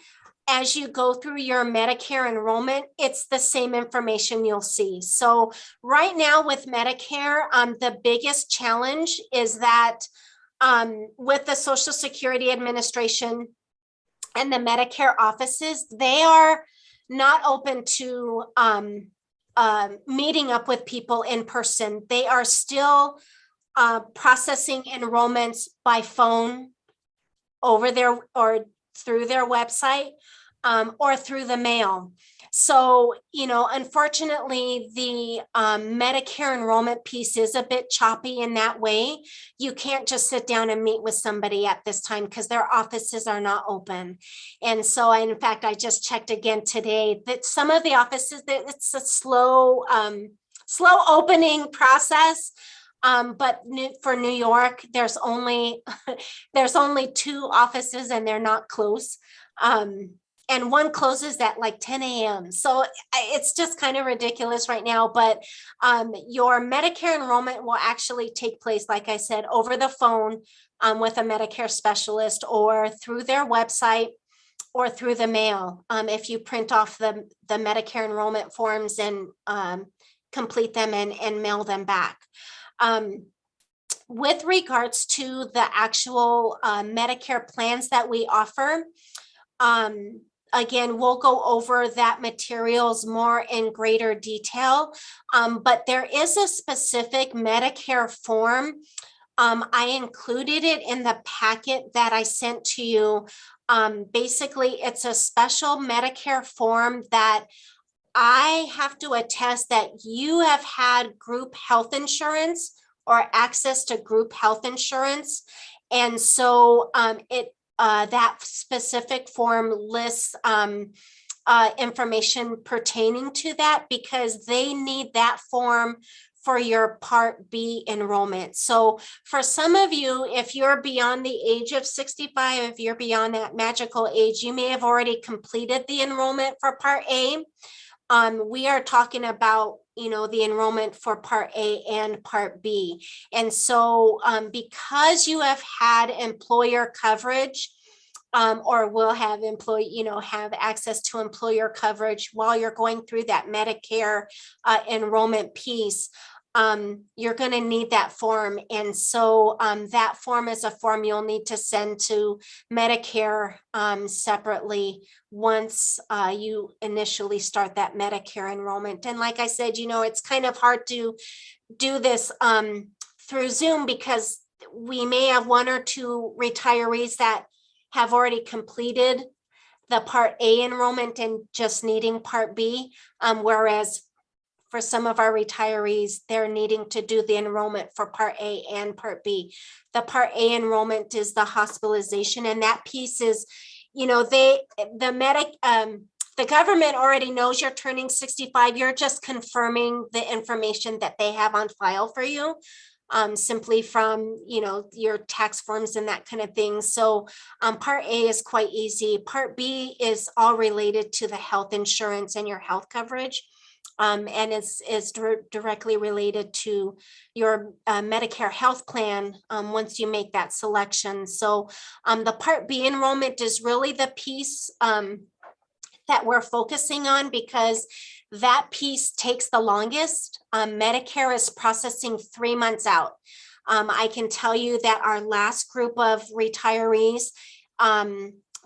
as you go through your Medicare enrollment, it's the same information you'll see. So right now with Medicare, the biggest challenge is that with the Social Security Administration and the Medicare offices, they are not open to meeting up with people in person. They are still processing enrollments by phone over their or through their website or through the mail. So, unfortunately, the Medicare enrollment piece is a bit choppy in that way. You can't just sit down and meet with somebody at this time because their offices are not open. And so, in fact, I just checked again today that some of the offices, it's a slow opening process. But for New York, there's only 2 offices and they're not close. And one closes at like 10 a.m. So it's just kind of ridiculous right now. But your Medicare enrollment will actually take place, like I said, over the phone with a Medicare specialist or through their website or through the mail. If you print off the Medicare enrollment forms and complete them and mail them back. With regards to the actual Medicare plans that we offer, again, we'll go over that materials more in greater detail, but there is a specific Medicare form. I included it in the packet that I sent to you. Basically, it's a special Medicare form that I have to attest that you have had group health insurance or access to group health insurance. And so that specific form lists information pertaining to that because they need that form for your Part B enrollment. So for some of you, if you're beyond the age of 65, if you're beyond that magical age, you may have already completed the enrollment for Part A. We are talking about, the enrollment for Part A and Part B. And so because you have had employer coverage, or will have have access to employer coverage while you're going through that Medicare enrollment piece. You're going to need that form. And so that form is a form you'll need to send to Medicare separately once you initially start that Medicare enrollment. And like I said, it's kind of hard to do this through Zoom because we may have one or two retirees that have already completed the Part A enrollment and just needing Part B, whereas for some of our retirees, they're needing to do the enrollment for Part A and Part B. The Part A enrollment is the hospitalization, and that piece is, the government already knows you're turning 65. You're just confirming the information that they have on file for you, simply from, your tax forms and that kind of thing. So Part A is quite easy. Part B is all related to the health insurance and your health coverage. And is directly related to your Medicare health plan once you make that selection. So the Part B enrollment is really the piece that we're focusing on because that piece takes the longest. Medicare is processing 3 months out. I can tell you that our last group of retirees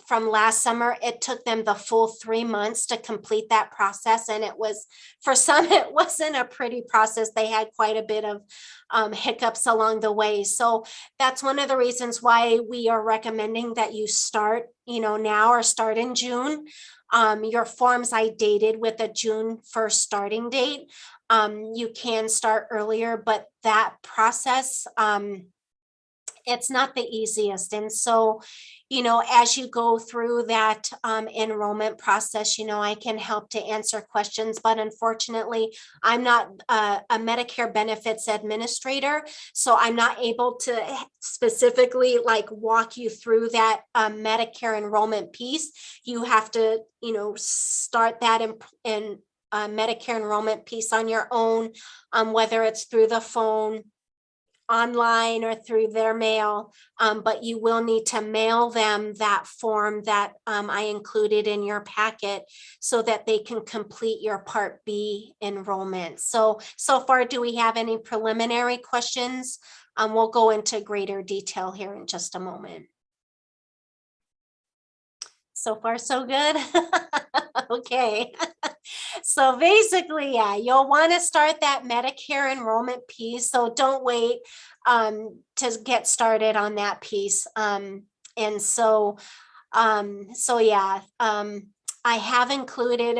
from last summer, it took them the full 3 months to complete that process. And it was, for some, it wasn't a pretty process. They had quite a bit of hiccups along the way. So that's one of the reasons why we are recommending that you start, now or start in June. Your forms I dated with a June 1st starting date. You can start earlier, but that process, it's not the easiest. And so, as you go through that enrollment process, I can help to answer questions, but unfortunately, I'm not a Medicare benefits administrator. So I'm not able to specifically walk you through that Medicare enrollment piece. You have to, start that in Medicare enrollment piece on your own, whether it's through the phone, online, or through their mail, but you will need to mail them that form that I included in your packet so that they can complete your Part B enrollment. So far, do we have any preliminary questions? We'll go into greater detail here in just a moment. So far, so good. Okay. So basically, yeah, you'll want to start that Medicare enrollment piece. So don't wait to get started on that piece. I have included,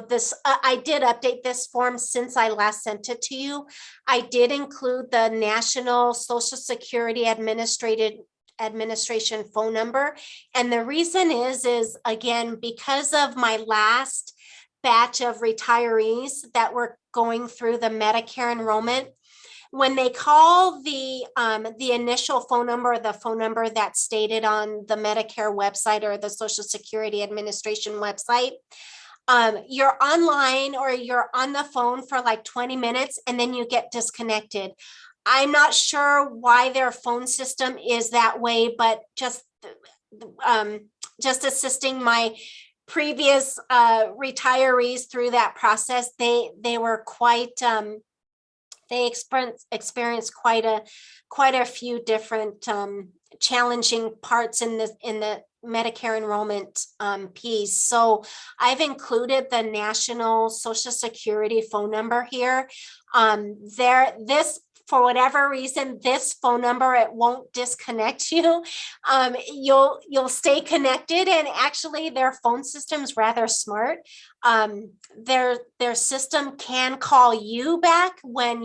this, I did update this form since I last sent it to you. I did include the National Social Security Administration phone number. And the reason is again, because of my last batch of retirees that were going through the Medicare enrollment, when they call the initial phone number, the phone number that's stated on the Medicare website or the Social Security Administration website, you're online or you're on the phone for like 20 minutes and then you get disconnected. I'm not sure why their phone system is that way, but just assisting my previous retirees through that process, they were quite they experienced quite a few different challenging parts in the Medicare enrollment piece. So I've included the National Social Security phone number here. For whatever reason, this phone number, it won't disconnect you. You'll stay connected, and actually their phone system's rather smart. Their system can call you back when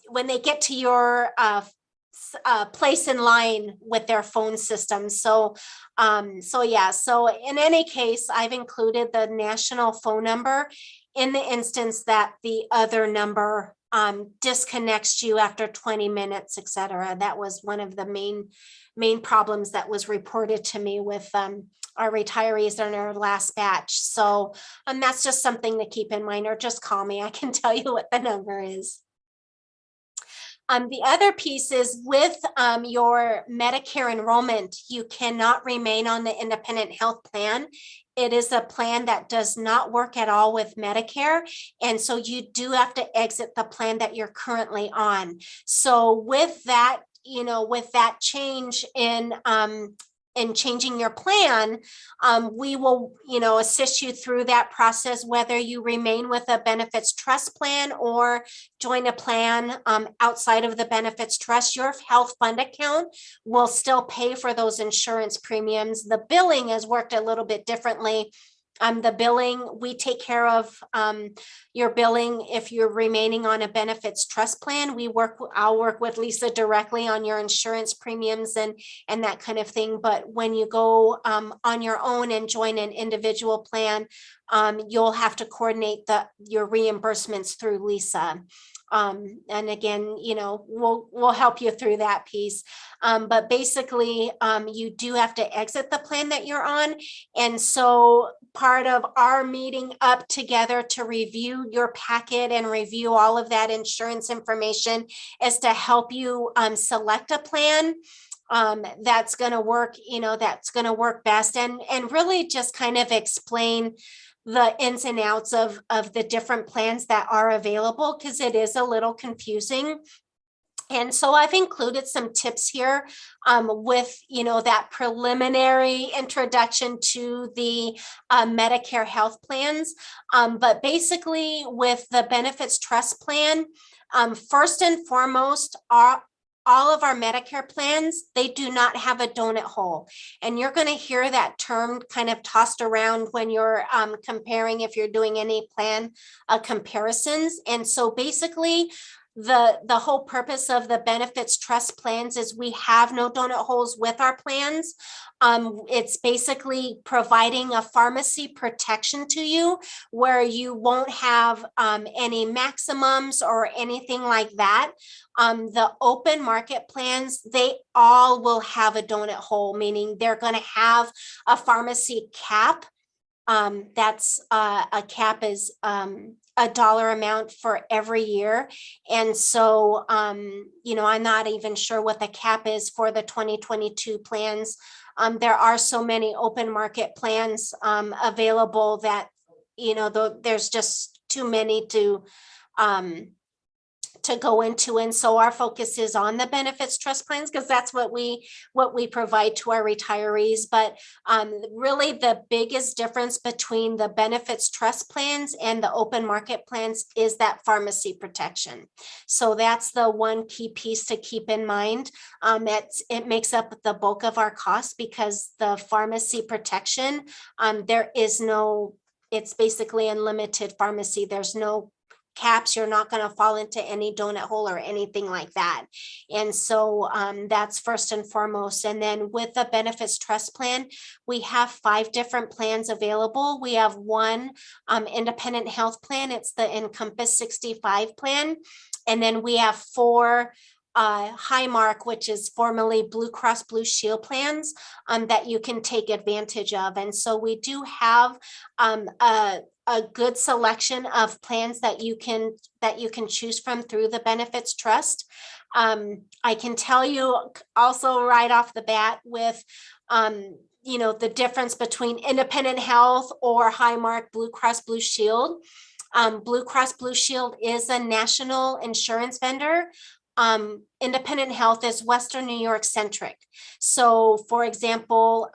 when they get to your place in line with their phone system. So in any case, I've included the national phone number in the instance that the other number disconnects you after 20 minutes, et cetera. That was one of the main problems that was reported to me with our retirees in our last batch. So that's just something to keep in mind, or just call me. I can tell you what the number is. The other piece is with your Medicare enrollment, you cannot remain on the independent health plan. It is a plan that does not work at all with Medicare. And so you do have to exit the plan that you're currently on. So with that, with that change in changing your plan, we will, assist you through that process, whether you remain with a benefits trust plan or join a plan outside of the benefits trust. Your health fund account will still pay for those insurance premiums. The billing has worked a little bit differently. The billing, we take care of your billing if you're remaining on a benefits trust plan. I'll work with Lisa directly on your insurance premiums and that kind of thing. But when you go on your own and join an individual plan, you'll have to coordinate your reimbursements through Lisa. And again, we'll help you through that piece. But basically, you do have to exit the plan that you're on. And so part of our meeting up together to review your packet and review all of that insurance information is to help you select a plan that's going to work, that's going to work best, and really just kind of explain the ins and outs of the different plans that are available, because it is a little confusing. And so I've included some tips here with, that preliminary introduction to the Medicare health plans. But basically with the benefits trust plan, first and foremost, all of our Medicare plans, they do not have a donut hole. And you're going to hear that term kind of tossed around when you're comparing, if you're doing any plan comparisons. And so basically, the whole purpose of the benefits trust plans is we have no donut holes with our plans. It's basically providing a pharmacy protection to you where you won't have any maximums or anything like that. The open market plans, they all will have a donut hole, meaning they're going to have a pharmacy cap. That's a cap is a dollar amount for every year. And so, I'm not even sure what the cap is for the 2022 plans. There are so many open market plans available that, there's just too many to go into. And so our focus is on the benefits trust plans, because that's what we provide to our retirees. But really the biggest difference between the benefits trust plans and the open market plans is that pharmacy protection. So that's the one key piece to keep in mind. It makes up the bulk of our costs, because the pharmacy protection, it's basically unlimited pharmacy. There's no caps. You're not going to fall into any donut hole or anything like that. And so that's first and foremost. And then with the benefits trust plan, we have 5 different plans available. We have one independent health plan. It's the Encompass 65 plan. And then we have 4 Highmark, which is formerly Blue Cross Blue Shield plans that you can take advantage of. And so we do have a good selection of plans that you can choose from through the benefits trust. I can tell you also right off the bat with the difference between independent health or Highmark Blue Cross Blue Shield. Blue Cross Blue Shield is a national insurance vendor. Independent health is Western New York centric. So for example,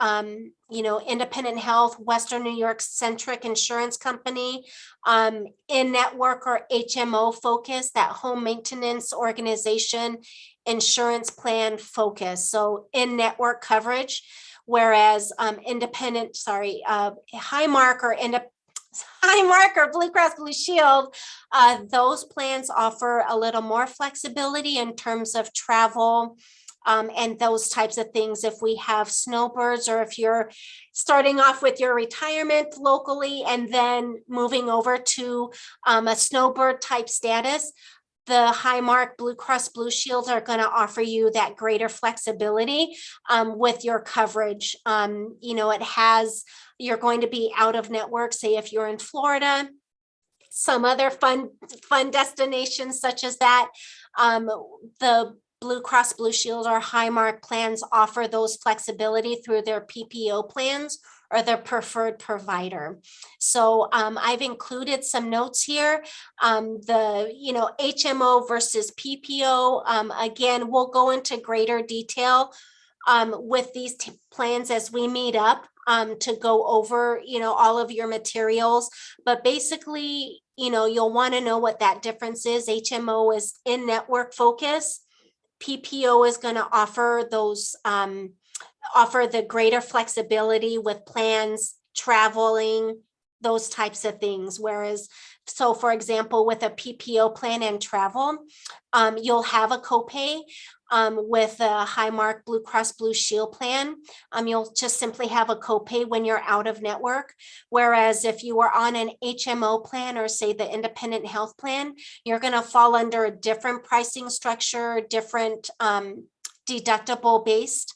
independent health, Western New York centric insurance company, in network or HMO focus, that home maintenance organization insurance plan focus. So in network coverage, whereas Highmark or Blue Cross Blue Shield, those plans offer a little more flexibility in terms of travel and those types of things. If we have snowbirds, or if you're starting off with your retirement locally and then moving over to a snowbird type status, the Highmark Blue Cross Blue Shield are going to offer you that greater flexibility with your coverage. You're going to be out of network, say if you're in Florida, some other fun destinations such as that. The Blue Cross Blue Shield or Highmark plans offer those flexibility through their PPO plans or their preferred provider. So I've included some notes here. The HMO versus PPO, again, we'll go into greater detail with these plans as we meet up to go over all of your materials. But basically, you'll want to know what that difference is. HMO is in-network focus. PPO is going to offer those offer the greater flexibility with plans, traveling, those types of things. Whereas, so for example, with a PPO plan and travel, you'll have a copay. With a Highmark Blue Cross Blue Shield plan, you'll just simply have a copay when you're out of network. Whereas if you were on an HMO plan or say the independent health plan, you're going to fall under a different pricing structure, different deductible based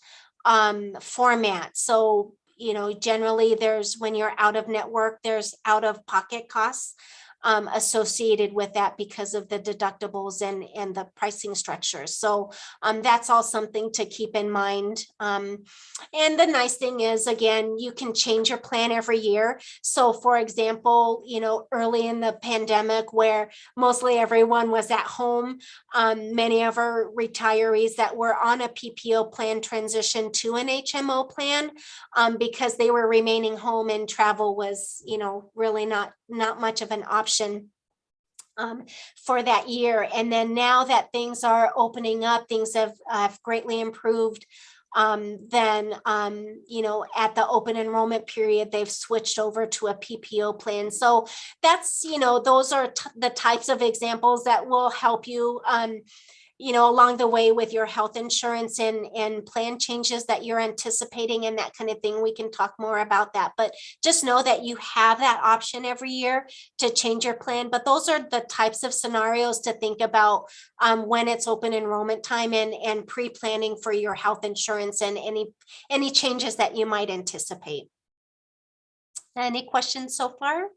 format. So, generally there's, when you're out of network, there's out of pocket costs associated with that because of the deductibles and the pricing structure. So that's all something to keep in mind. And the nice thing is, again, you can change your plan every year. So for example, early in the pandemic where mostly everyone was at home, many of our retirees that were on a PPO plan transitioned to an HMO plan because they were remaining home and travel was, really not much of an option for that year. And then now that things are opening up, things have greatly improved. Then, at the open enrollment period, they've switched over to a PPO plan. So that's, those are the types of examples that will help you, along the way with your health insurance and plan changes that you're anticipating and that kind of thing. We can talk more about that, but just know that you have that option every year to change your plan. But those are the types of scenarios to think about when it's open enrollment time and pre-planning for your health insurance and any changes that you might anticipate. Any questions so far?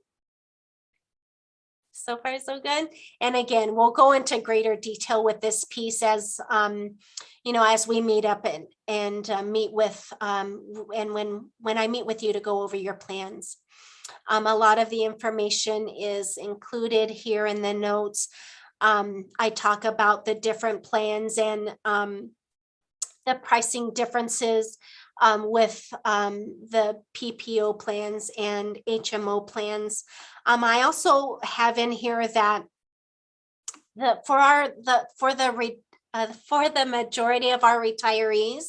So far, so good. And again, we'll go into greater detail with this piece as, as we meet up and meet with, and when I meet with you to go over your plans. A lot of the information is included here in the notes. I talk about the different plans and the pricing differences with the PPO plans and HMO plans. I also have in here that for the majority of our retirees,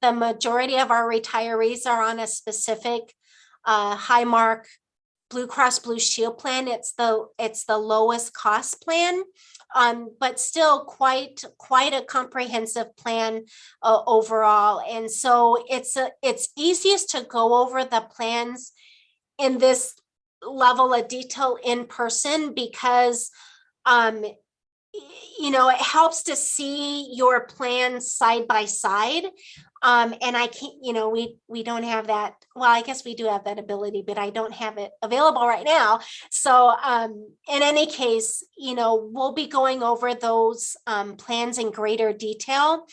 the majority of our retirees are on a specific Highmark Blue Cross Blue Shield plan. It's the lowest cost plan, but still quite a comprehensive plan overall. And so it's easiest to go over the plans in this level of detail in person because it helps to see your plans side by side. And I can't, we don't have that. Well, I guess we do have that ability, but I don't have it available right now. So in any case, we'll be going over those plans in greater detail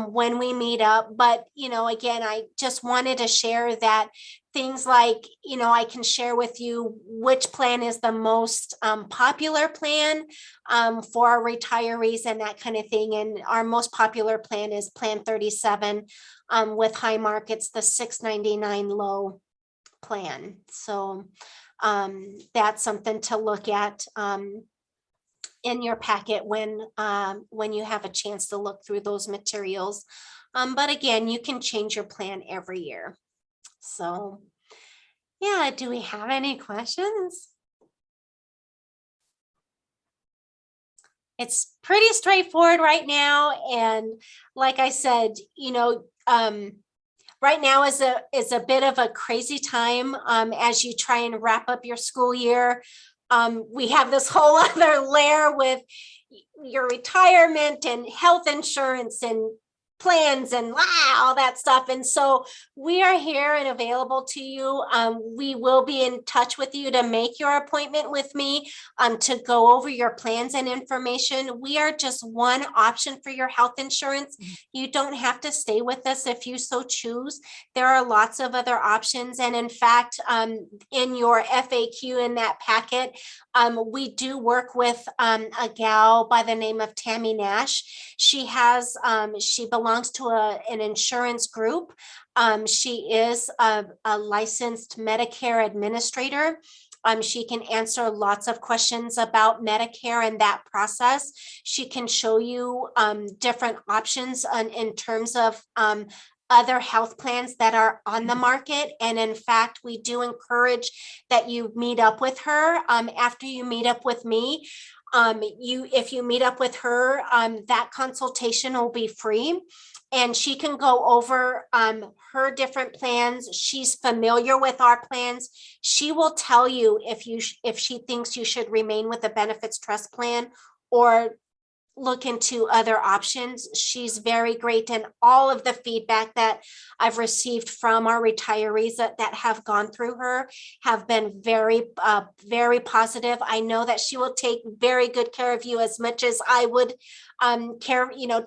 when we meet up. But, again, I just wanted to share that things like, I can share with you which plan is the most popular plan for our retirees and that kind of thing. And our most popular plan is Plan 37 with Highmark. It's the $699 low plan. So that's something to look at in your packet when you have a chance to look through those materials. But again, you can change your plan every year. So, yeah, do we have any questions? It's pretty straightforward right now. And like I said, right now is a bit of a crazy time as you try and wrap up your school year. We have this whole other layer with your retirement and health insurance and plans and all that stuff. And so we are here and available to you. We will be in touch with you to make your appointment with me to go over your plans and information. We are just one option for your health insurance. You don't have to stay with us if you so choose. There are lots of other options. And in fact, in your FAQ in that packet, we do work with a gal by the name of Tammy Nash. She belongs to an insurance group. She is a licensed Medicare administrator. She can answer lots of questions about Medicare and that process. She can show you different options in terms of other health plans that are on the market. And in fact, we do encourage that you meet up with her after you meet up with me. If you meet up with her, that consultation will be free, and she can go over her different plans. She's familiar with our plans. She will tell you if she thinks you should remain with a benefits trust plan or look into other options. She's very great, and all of the feedback that I've received from our retirees that have gone through her have been very, very positive. I know that she will take very good care of you, as much as I would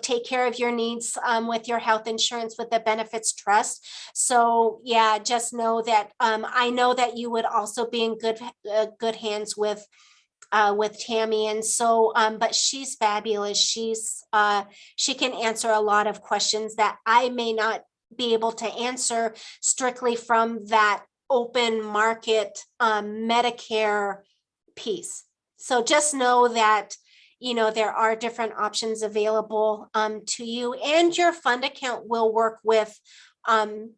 take care of your needs with your health insurance with the benefits trust. So yeah, just know that I know that you would also be in good hands with Tammy. And so, but she's fabulous. She can answer a lot of questions that I may not be able to answer strictly from that open market Medicare piece. So just know that, there are different options available to you, and your fund account will work with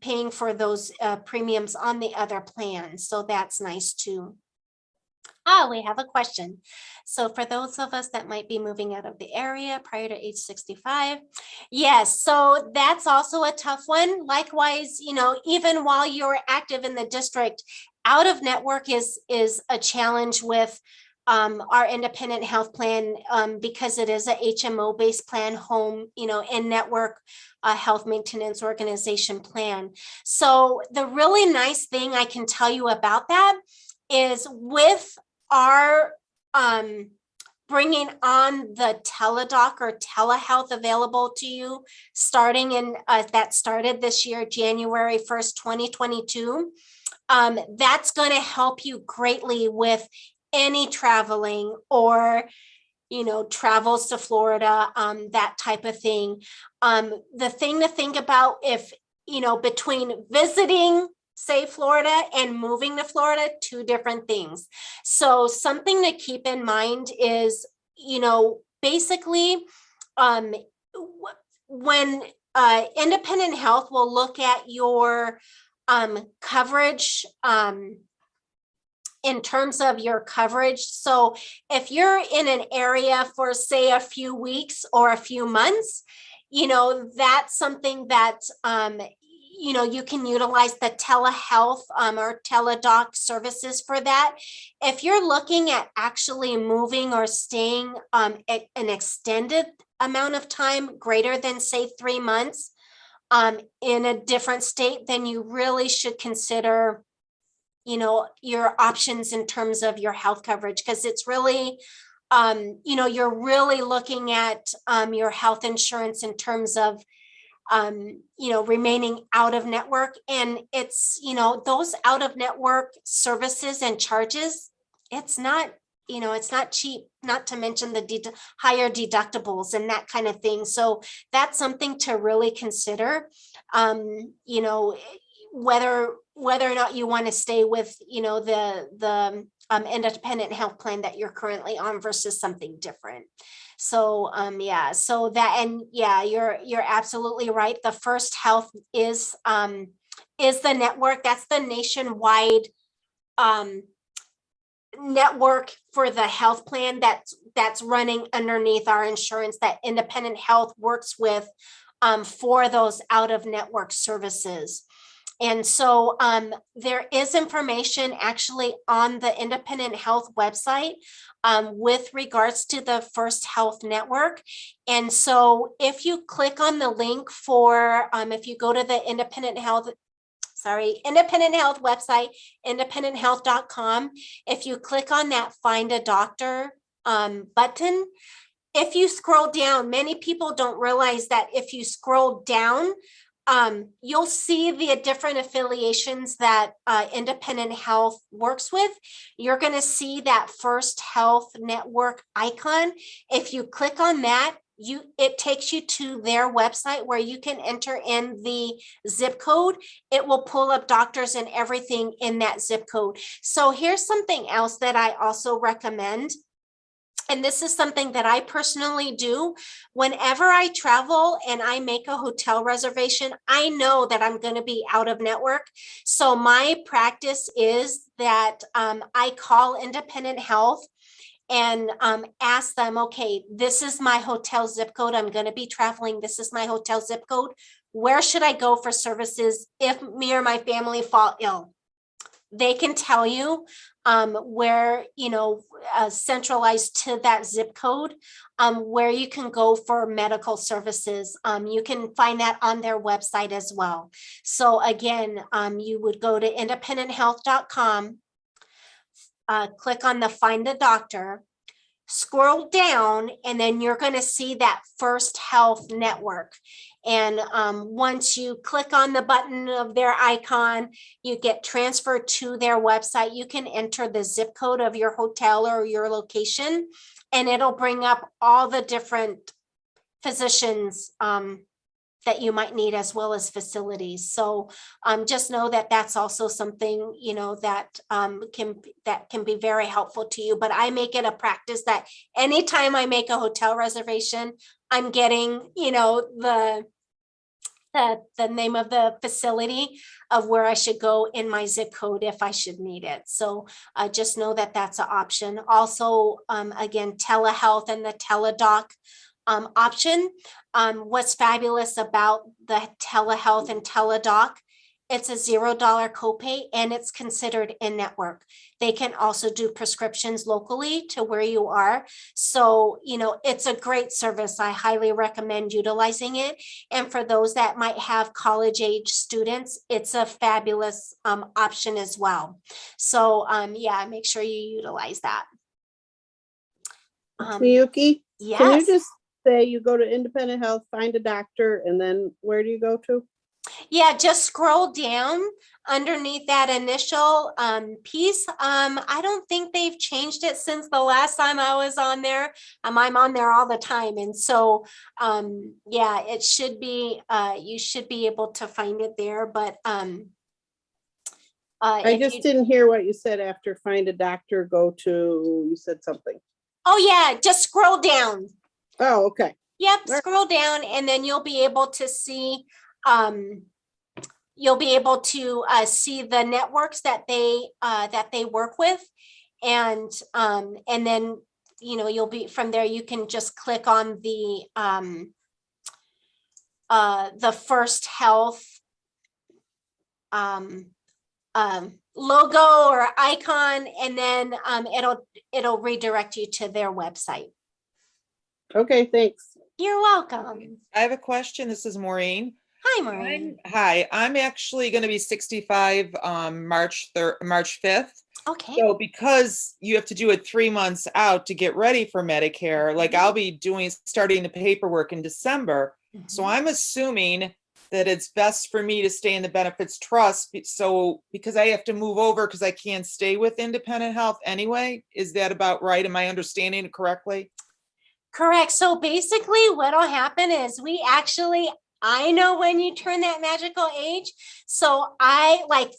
paying for those premiums on the other plans. So that's nice too. We have a question. So for those of us that might be moving out of the area prior to age 65, yes, so that's also a tough one. Likewise, even while you're active in the district, out of network is a challenge with our independent health plan because it is a HMO based plan, home, in network health maintenance organization plan. So the really nice thing I can tell you about that is with our bringing on the teledoc or telehealth available to you starting in that started this year, January 1st, 2022. That's going to help you greatly with any traveling or travels to Florida, that type of thing. The thing to think about, if between visiting say Florida and moving to Florida, two different things. So something to keep in mind is, basically when independent health will look at your coverage in terms of your coverage. So if you're in an area for say a few weeks or a few months, that's something that you can utilize the telehealth or teledoc services for that. If you're looking at actually moving or staying an extended amount of time, greater than say 3 months in a different state, then you really should consider your options in terms of your health coverage, because it's really you're really looking at your health insurance in terms of remaining out of network. And it's, those out of network services and charges, it's not cheap, not to mention the higher deductibles and that kind of thing. So that's something to really consider, whether or not you want to stay with, the independent health plan that you're currently on versus something different. So you're absolutely right. The First Health is the network. That's the nationwide network for the health plan that's running underneath our insurance that independent health works with for those out of network services. And so there is information actually on the Independent Health website with regards to the First Health Network. And so if you click on the link for, if you go to the Independent Health website, independenthealth.com, if you click on that Find a Doctor button, if you scroll down, many people don't realize that if you scroll down, you'll see the different affiliations that Independent Health works with. You're going to see that First Health Network icon. If you click on that, it takes you to their website where you can enter in the zip code. It will pull up doctors and everything in that zip code. So here's something else that I also recommend. And this is something that I personally do. Whenever I travel and I make a hotel reservation, I know that I'm going to be out of network. So my practice is that I call Independent Health and ask them, okay, this is my hotel zip code. I'm going to be traveling. This is my hotel zip code. Where should I go for services if me or my family fall ill? They can tell you where, centralized to that zip code, where you can go for medical services. You can find that on their website as well. So again, you would go to independenthealth.com, click on the Find a Doctor, scroll down, and then you're going to see that First Health Network. And once you click on the button of their icon, you get transferred to their website. You can enter the zip code of your hotel or your location, and it'll bring up all the different physicians that you might need, as well as facilities. So just know that that's also something, that can be very helpful to you. But I make it a practice that anytime I make a hotel reservation, I'm getting, the name of the facility of where I should go in my zip code if I should need it. So just know that that's an option. Also, again, telehealth and the teledoc option. What's fabulous about the telehealth and teledoc, it's a $0 copay and it's considered in-network. They can also do prescriptions locally to where you are. So, it's a great service. I highly recommend utilizing it. And for those that might have college-age students, it's a fabulous option as well. So, yeah, make sure you utilize that. Miyuki, Yes. can you just say you go to Independent Health, find a doctor, and then where do you go to? Yeah, just scroll down underneath that initial piece. I don't think they've changed it since the last time I was on there. I'm on there all the time. And so, yeah, it should be, you should be able to find it there. But I just didn't hear what you said after find a doctor, go to, you said something. Oh, yeah, just scroll down. Oh, okay. Yep, Right. scroll down and then you'll be able to see see the networks that they work with, and then you'll be from there. You can just click on the First Health logo or icon, and then it'll redirect you to their website. Okay, thanks. You're welcome. I have a question. This is Maureen. Hi, Maureen. Hi, I'm actually going to be 65 March 5th. Okay. So because you have to do it 3 months out to get ready for Medicare, like I'll be starting the paperwork in December. So I'm assuming that it's best for me to stay in the benefits trust. So because I have to move over because I can't stay with Independent Health anyway. Is that about right? Am I understanding it correctly? Correct. So basically what'll happen is I know when you turn that magical age. So my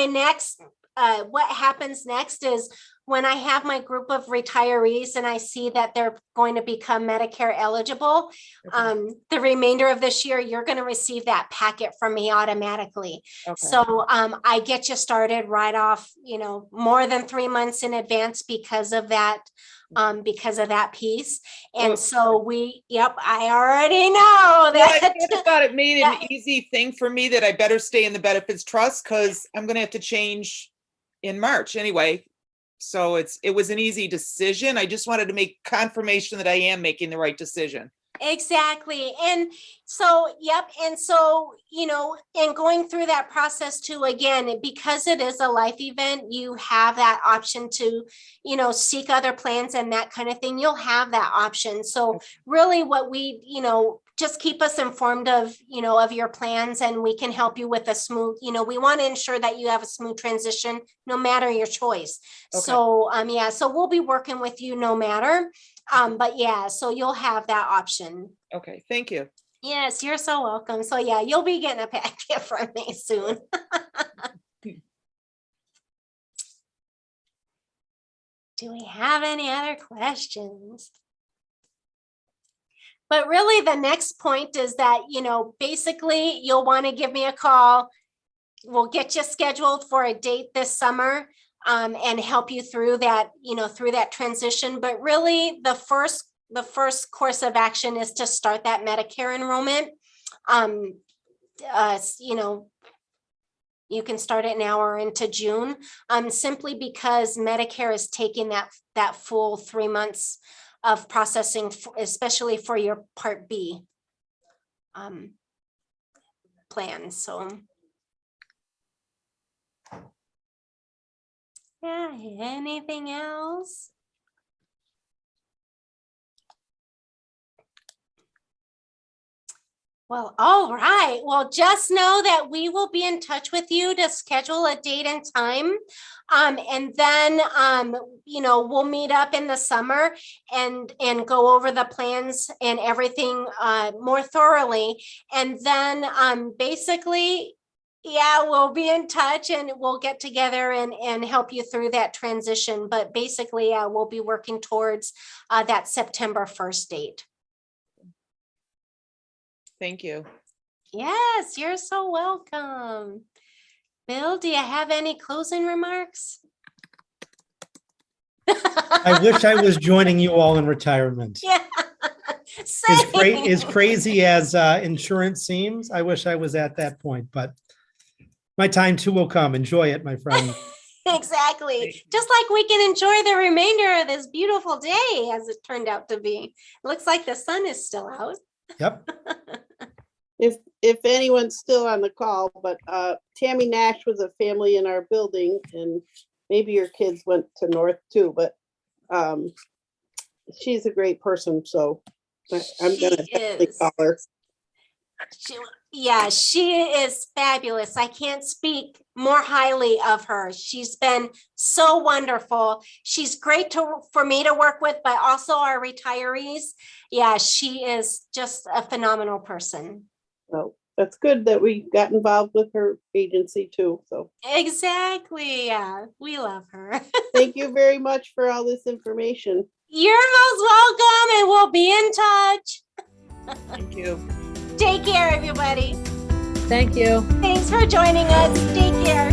next, what happens next is when I have my group of retirees and I see that they're going to become Medicare eligible, the remainder of this year, you're going to receive that packet from me automatically. Okay. So I get you started right off, more than 3 months in advance because of that because of that piece. Oh. And so I already know Well, I that. kind of thought it made an Yeah. easy thing for me that I better stay in the benefits trust because I'm gonna have to change in March anyway. So it was an easy decision. I just wanted to make confirmation that I am making the right decision. Exactly. And so, And so, and going through that process too, again, because it is a life event, you have that option to, seek other plans and that kind of thing. You'll have that option. So really what we, just keep us informed of, of your plans, and we can help you with a smooth, we want to ensure that you have a smooth transition no matter your choice. Okay. So, so we'll be working with you no matter. But so you'll have that option. Okay, thank you. Yes, you're so welcome. So you'll be getting a packet from me soon. Do we have any other questions? But really the next point is that, basically you'll want to give me a call. We'll get you scheduled for a date this summer. And help you through that, through that transition. But really the first course of action is to start that Medicare enrollment. You can start it now or into June, simply because Medicare is taking that full 3 months of processing, especially for your Part B plan. So. Yeah, anything else? Well, all right. Well, just know that we will be in touch with you to schedule a date and time. And then, we'll meet up in the summer and go over the plans and everything more thoroughly. And then basically, we'll be in touch and we'll get together and help you through that transition. But basically, we'll be working towards that September 1st date. Thank you. Yes, you're so welcome. Bill, do you have any closing remarks? I wish I was joining you all in retirement. Yeah. As crazy as insurance seems, I wish I was at that point, but my time too will come. Enjoy it, my friend. Exactly. Just like we can enjoy the remainder of this beautiful day as it turned out to be. It looks like the sun is still out. Yep. If anyone's still on the call, but Tammy Nash was a family in our building, and maybe your kids went to North too, but she's a great person, so I'm gonna definitely call her. She is fabulous. I can't speak more highly of her. She's been so wonderful. She's great for me to work with, but also our retirees. Yeah, she is just a phenomenal person. So that's good that we got involved with her agency too. So exactly. Yeah, we love her. Thank you very much for all this information. You're most welcome, and we'll be in touch. Thank you. Take care, everybody. Thank you. Thanks for joining us. Take care.